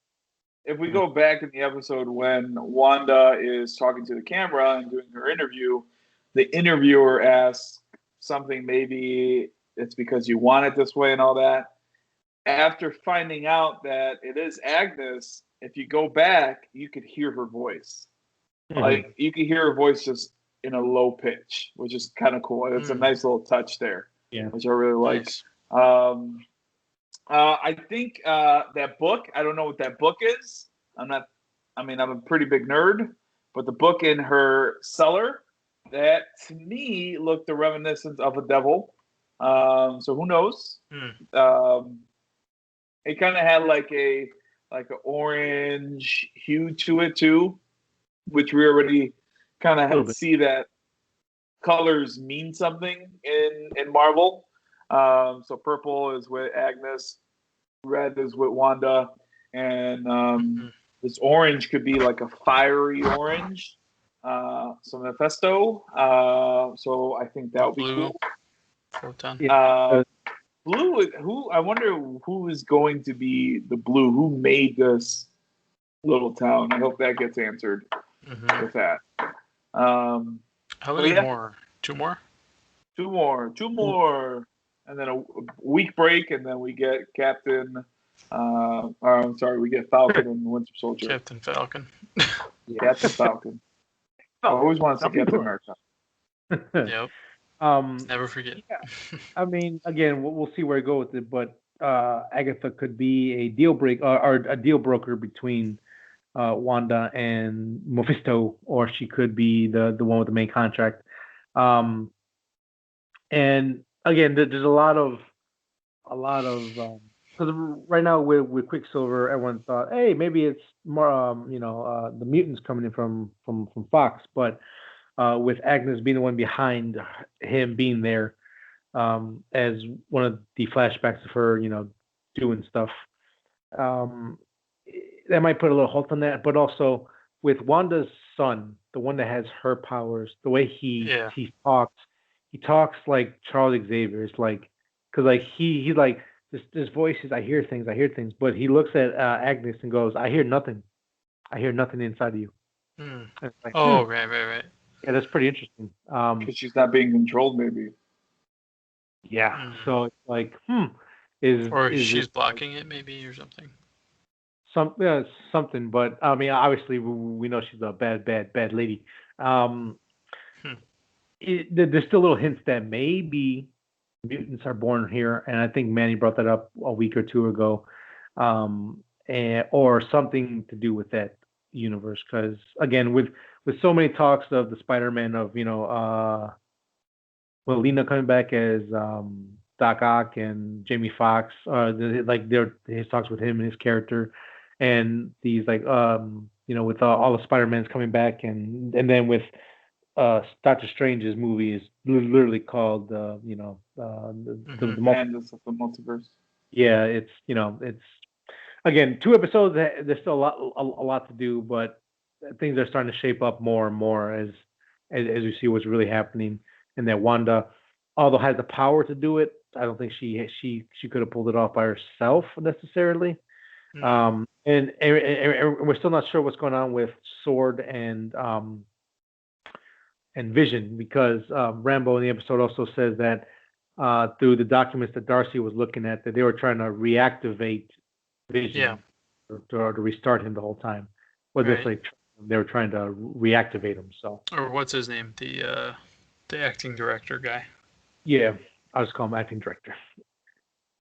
if we go back in the episode when Wanda is talking to the camera and doing her interview, the interviewer asks something, maybe it's because you want it this way and all that. After finding out that it is Agnes, if you go back, you could hear her voice. Mhm. Like you could hear her voice just in a low pitch, which is kind of cool. It's a nice little touch there, Yeah. which I really like. Nice. I think that book. I don't know what that book is. I'm a pretty big nerd, but the book in her cellar, that to me looked a reminiscence of a devil. So who knows? It kind of had like an orange hue to it too, which we already kind of see that colors mean something in Marvel. So purple is with Agnes, red is with Wanda, and this orange could be like a fiery orange. So Mephisto. So I think that would be Blue. cool. Photon. Blue. Who? I wonder who is going to be the blue. Who made this little town? I hope that gets answered with that. How many more? Two more? Two more, and then a week break, and then we get Captain. I'm sorry, we get Falcon and Winter Soldier. Captain Falcon. Captain Falcon. I always want to say Captain America. Yep. Never forget. Yeah. I mean, again, we'll see where we go with it, but Agatha could be a deal break or a deal broker between Wanda and Mephisto, or she could be the one with the main contract. And again, there's a lot of because right now with Quicksilver, everyone thought, hey, maybe it's more the mutants coming in from Fox, but with Agnes being the one behind him being there as one of the flashbacks of her, doing stuff. That might put a little halt on that, but also with Wanda's son, the one that has her powers, the way he talks like Charles Xavier. It's like because like he's like this voice is I hear things, but he looks at Agnes and goes, I hear nothing inside of you. Like, right. Yeah, that's pretty interesting. Because she's not being controlled, maybe. Yeah. So it's like, or she's blocking it, maybe, or something. Something, but I mean, obviously we know she's a bad lady. There's still little hints that maybe mutants are born here, and I think Manny brought that up a week or two ago, or something to do with that universe. Because again, with so many talks of the Spider-Man of Lena coming back as Doc Ock and Jamie Foxx, his talks with him and his character, and these with all the Spider-Mans coming back, and then with Doctor Strange's movie is literally called the Madness of the Multiverse. Yeah, it's again 2 episodes. There's still a lot to do, but things are starting to shape up more and more as we see what's really happening. And that Wanda, although has the power to do it, I don't think she could have pulled it off by herself necessarily. And we're still not sure what's going on with Sword and Vision, because Rambo in the episode also says that through the documents that Darcy was looking at, that they were trying to reactivate Vision to restart him the whole time. They were trying to reactivate him. So, or what's his name? The acting director guy. Yeah, I'll just call him acting director.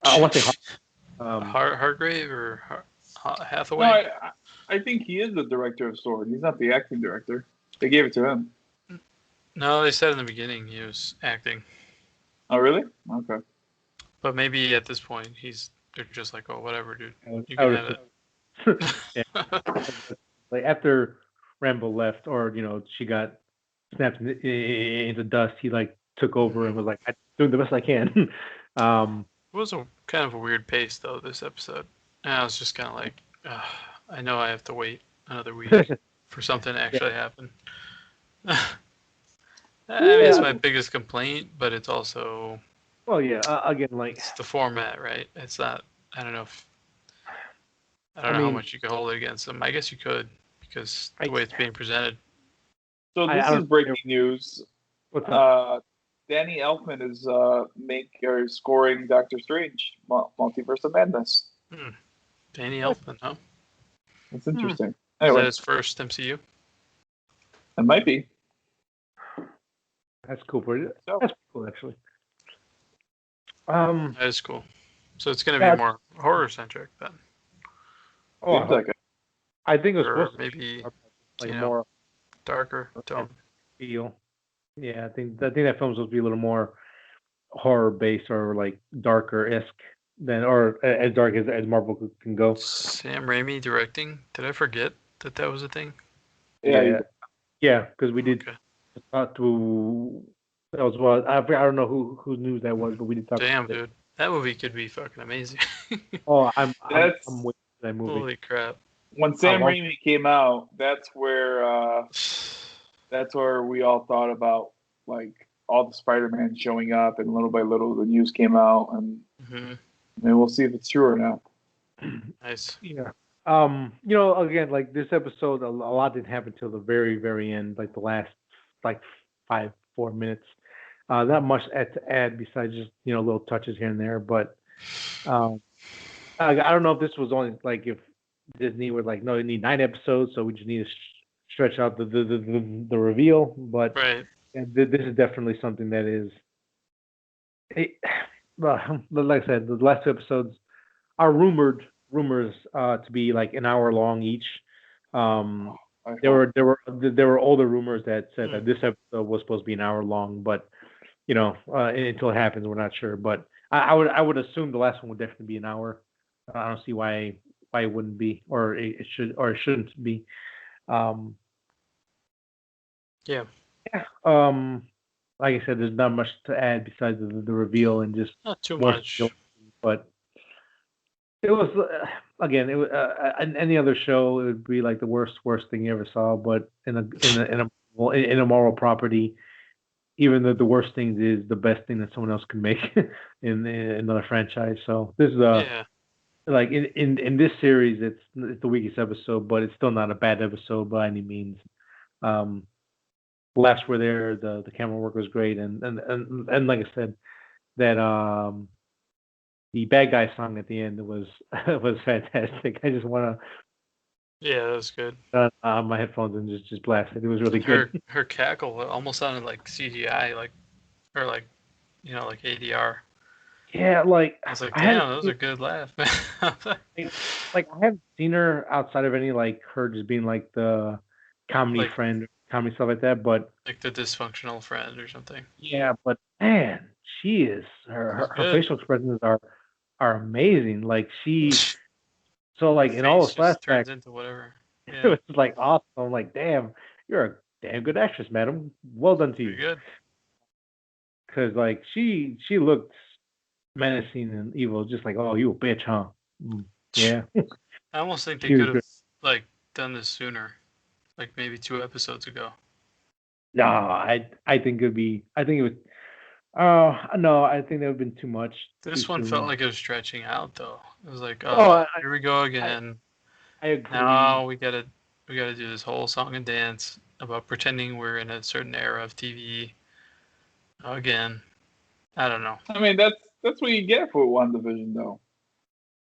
I want to say Hargrave or Hathaway. No, I think he is the director of Sword. He's not the acting director. They gave it to him. No, they said in the beginning he was acting. Oh, really? Okay. But maybe at this point they're just like, oh, whatever, dude. You I can would have it. Like after Rambo left, or she got snapped into dust, he like took over and was like, "I'm doing the best I can." It was a kind of a weird pace though this episode. And I was just kind of like, I know I have to wait another week for something to actually happen. I mean, it's my biggest complaint, but it's also. Well, yeah. Again, like it's the format, right? It's not. I don't know how much you could hold it against them. I guess you could because the way it's being presented. So this is breaking news. What's up? Danny Elfman is scoring Doctor Strange, Multiverse of Madness. Danny Elfman, huh? That's interesting. Anyway. Is that his first MCU? It might be. That's cool for you. That's cool, actually. That is cool. So it's going to be more horror centric then. Oh, I think it was supposed to maybe like more darker tone. Feel. Yeah, I think that film's supposed to be a little more horror based or like darker-esque than, or as dark as Marvel can go. Sam Raimi directing. Did I forget that was a thing? Yeah, because we did talk to. That was what I don't know whose news that was, but we did talk. Damn, dude, that movie could be fucking amazing. I'm waiting for that movie. Holy crap! When Sam Raimi came out, that's where we all thought about like all the Spider-Man showing up, and little by little the news came out, and we'll see if it's true or not. Nice. Yeah. Again, like this episode, a lot didn't happen till the very, very end, like the last like 4 minutes. Not much to add besides just little touches here and there, but I don't know if this was only like if Disney were like, no, you need 9 episodes, so we just need to stretch out the reveal. But right. This is definitely something that is. Like I said, the last 2 episodes are rumors to be like an hour long each. There were older rumors that said that this episode was supposed to be an hour long, but until it happens, we're not sure. But I would assume the last one would definitely be an hour. I don't see why it wouldn't be, or it shouldn't be. Yeah. Like I said, there's not much to add besides the reveal and just not too much. But it was again, it was any other show, it would be like the worst thing you ever saw. But in a moral property, even the worst things is the best thing that someone else can make in another franchise. So this is like in this series, it's the weakest episode, but it's still not a bad episode by any means. Laughs were there, the camera work was great, and like I said, that the bad guy song at the end was fantastic. I just want to that was good on my headphones and just blast it. It was really good. Her cackle almost sounded like CGI, like ADR. Yeah, like I was like, damn, that was a good laugh. like I haven't seen her outside of any like her just being like the comedy friend, comedy stuff like that, but like the dysfunctional friend or something. Yeah, but man, she is her facial expressions are amazing. Like so like in all the flashbacks, turns into whatever. Yeah. It was like awesome. I'm like, damn, you're a damn good actress, madam. Well done to you. Pretty good. Because like she looked menacing and evil, just like, oh, you a bitch, huh? Yeah. I almost think they could have like done this sooner, like maybe 2 episodes ago. No, I think it'd be. I think it would. Oh no, I think that would have been too much. This one soon. felt like it was stretching out, though. It was like, here we go again. I agree. Now we gotta do this whole song and dance about pretending we're in a certain era of TV. Again, I don't know. I mean, that's what you get for Wandavision, though.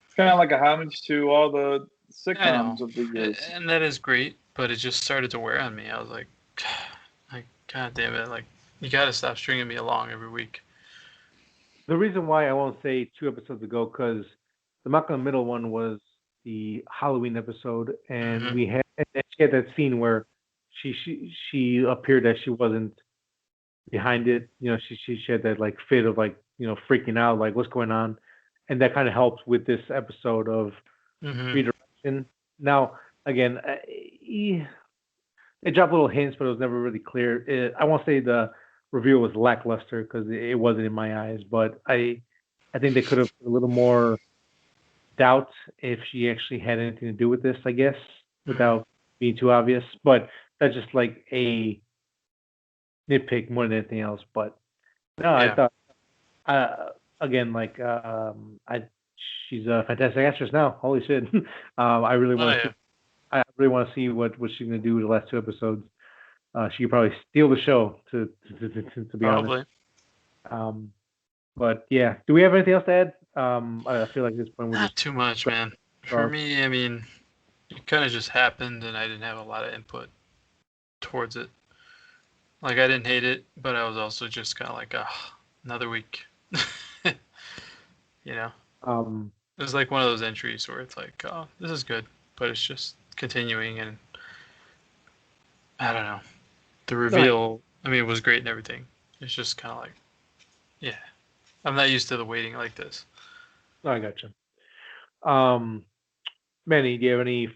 It's kind of like a homage to all the sitcoms of the years. And that is great, but it just started to wear on me. I was like, God damn it! Like, you gotta stop stringing me along every week. The reason why I won't say 2 episodes ago, because the Malcolm in the Middle one was the Halloween episode, and she had that scene where she appeared that she wasn't behind it. She had that like fit of like freaking out, like what's going on, and that kind of helped with this episode of redirection. Now, again, they dropped little hints, but it was never really clear. I won't say the reveal was lackluster because it wasn't in my eyes, but I think they could have put a little more doubt if she actually had anything to do with this, I guess, without being too obvious. But that's just like a nitpick more than anything else. But no, I thought again, like she's a fantastic actress now. Holy shit! I really want to. I really want to see what she's gonna do with the last two episodes. She could probably steal the show to be honest. But yeah, do we have anything else to add? I feel like at this point we're not too much, man. For me, I mean, it kind of just happened, and I didn't have a lot of input towards it. Like, I didn't hate it, but I was also just kind of like, another week. It was like one of those entries where it's like, oh, this is good, but it's just continuing, and I don't know. The reveal, I mean, it was great and everything. It's just kind of like, yeah, I'm not used to the waiting like this. Oh, I gotcha. Manny, do you have any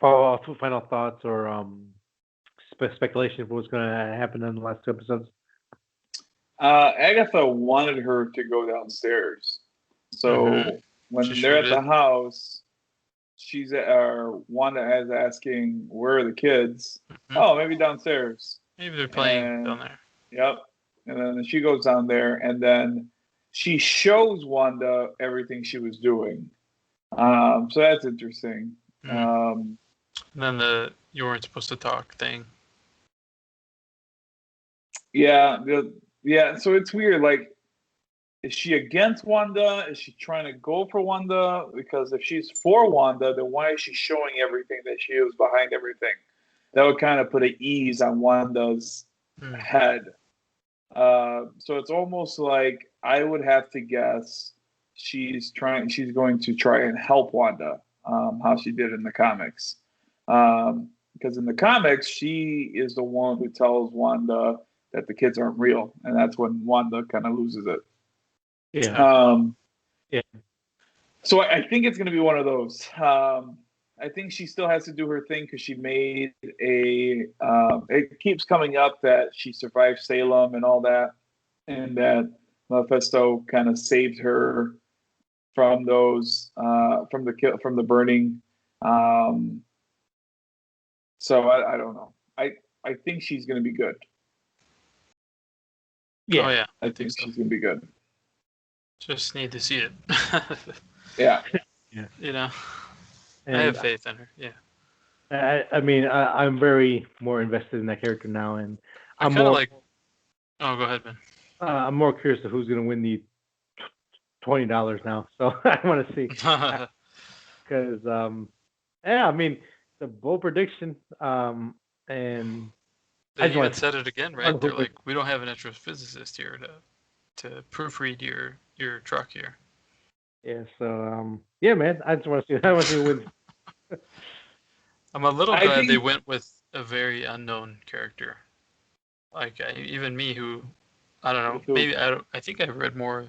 final thoughts or speculation of what's going to happen in the last two episodes? Agatha wanted her to go downstairs. So when they're at the house, Wanda is asking, where are the kids? Oh, maybe downstairs. Maybe they're playing down there. Yep. And then she goes down there, and then she shows Wanda everything she was doing. So that's interesting. And then the you weren't supposed to talk thing. Yeah. So it's weird. Like, is she against Wanda? Is she trying to go for Wanda? Because if she's for Wanda, then why is she showing everything that she is behind everything? That would kind of put an ease on Wanda's head. So it's almost like I would have to guess she's going to try and help Wanda, how she did in the comics. Because in the comics, she is the one who tells Wanda that the kids aren't real, and that's when Wanda kind of loses it. Yeah. So I think it's going to be one of those. I think she still has to do her thing because she made it keeps coming up that she survived Salem and all that, and that Mephisto kind of saved her from those from the burning. So I don't know. I think she's going to be good. Yeah. Oh yeah. I think she's going to be good. Just need to see it. Yeah. I have faith in her. Yeah. I mean, I'm very more invested in that character now, and I'm more like. Oh, go ahead, man. I'm more curious of who's going to win the $20 now. So I want to see because I mean, it's a bold prediction, and they even said it again, right? They're like, we don't have an astrophysicist here to proofread your truck here. Yeah, so yeah, man, I just want to see. I want to see who wins. I'm a little glad they went with a very unknown character. Like even me, who I don't know, maybe I think I've read more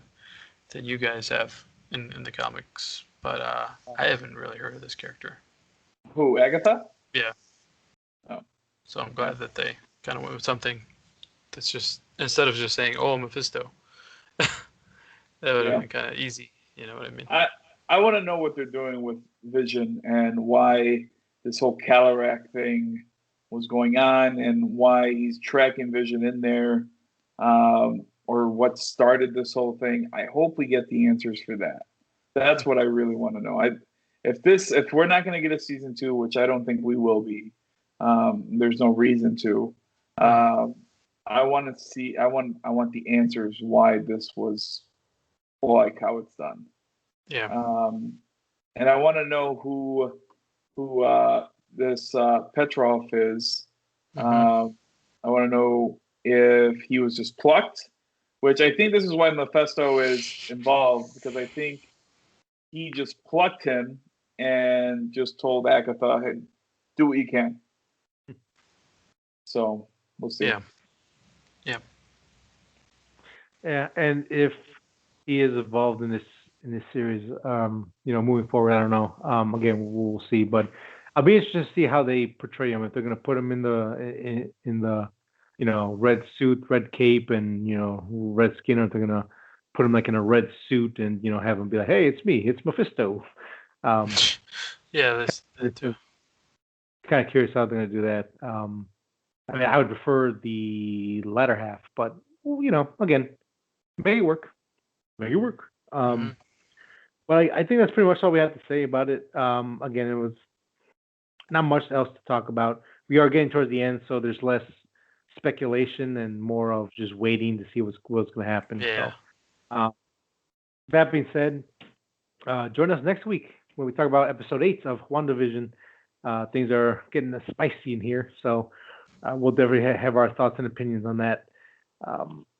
than you guys have in the comics, but I haven't really heard of this character. Who, Agatha? Yeah. Oh. So I'm glad that they kind of went with something that's just instead of just saying, "Oh, Mephisto." That would have been kind of easy. You know what I mean? I want to know what they're doing with Vision and why this whole Calarac thing was going on and why he's tracking Vision in there, or what started this whole thing. I hope we get the answers for that. That's what I really want to know. If we're not going to get a season 2, which I don't think we will be, there's no reason to. I want to see. I want the answers why this was like how it's done. Yeah. And I want to know who this Petrov is. I want to know if he was just plucked, which I think this is why Mephisto is involved, because I think he just plucked him and just told Agatha, "Hey, do what you can." So we'll see. Yeah. Yeah, and if he is involved in this series, moving forward, I don't know. Again, we'll see, but I'll be interested to see how they portray him. If they're gonna put him in the red suit, red cape, and red skin, or if they're gonna put him like in a red suit and have him be like, "Hey, it's me, it's Mephisto." Yeah, that's that too. Kind of curious how they're gonna do that. I mean, I would prefer the latter half, but again, make it work. Make it work. Mhm. But I think that's pretty much all we have to say about it. Again, it was not much else to talk about. We are getting towards the end, so there's less speculation and more of just waiting to see what's going to happen. Yeah. So, that being said, join us next week when we talk about episode 8 of Wandavision. Things are getting spicy in here, so we'll definitely have our thoughts and opinions on that.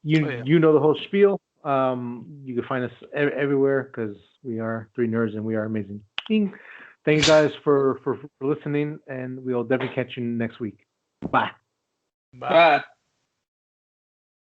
You know the whole spiel. You can find us everywhere because we are 3 nerds and we are amazing. Thank you guys for listening, and we'll definitely catch you next week. Bye. Bye. Bye.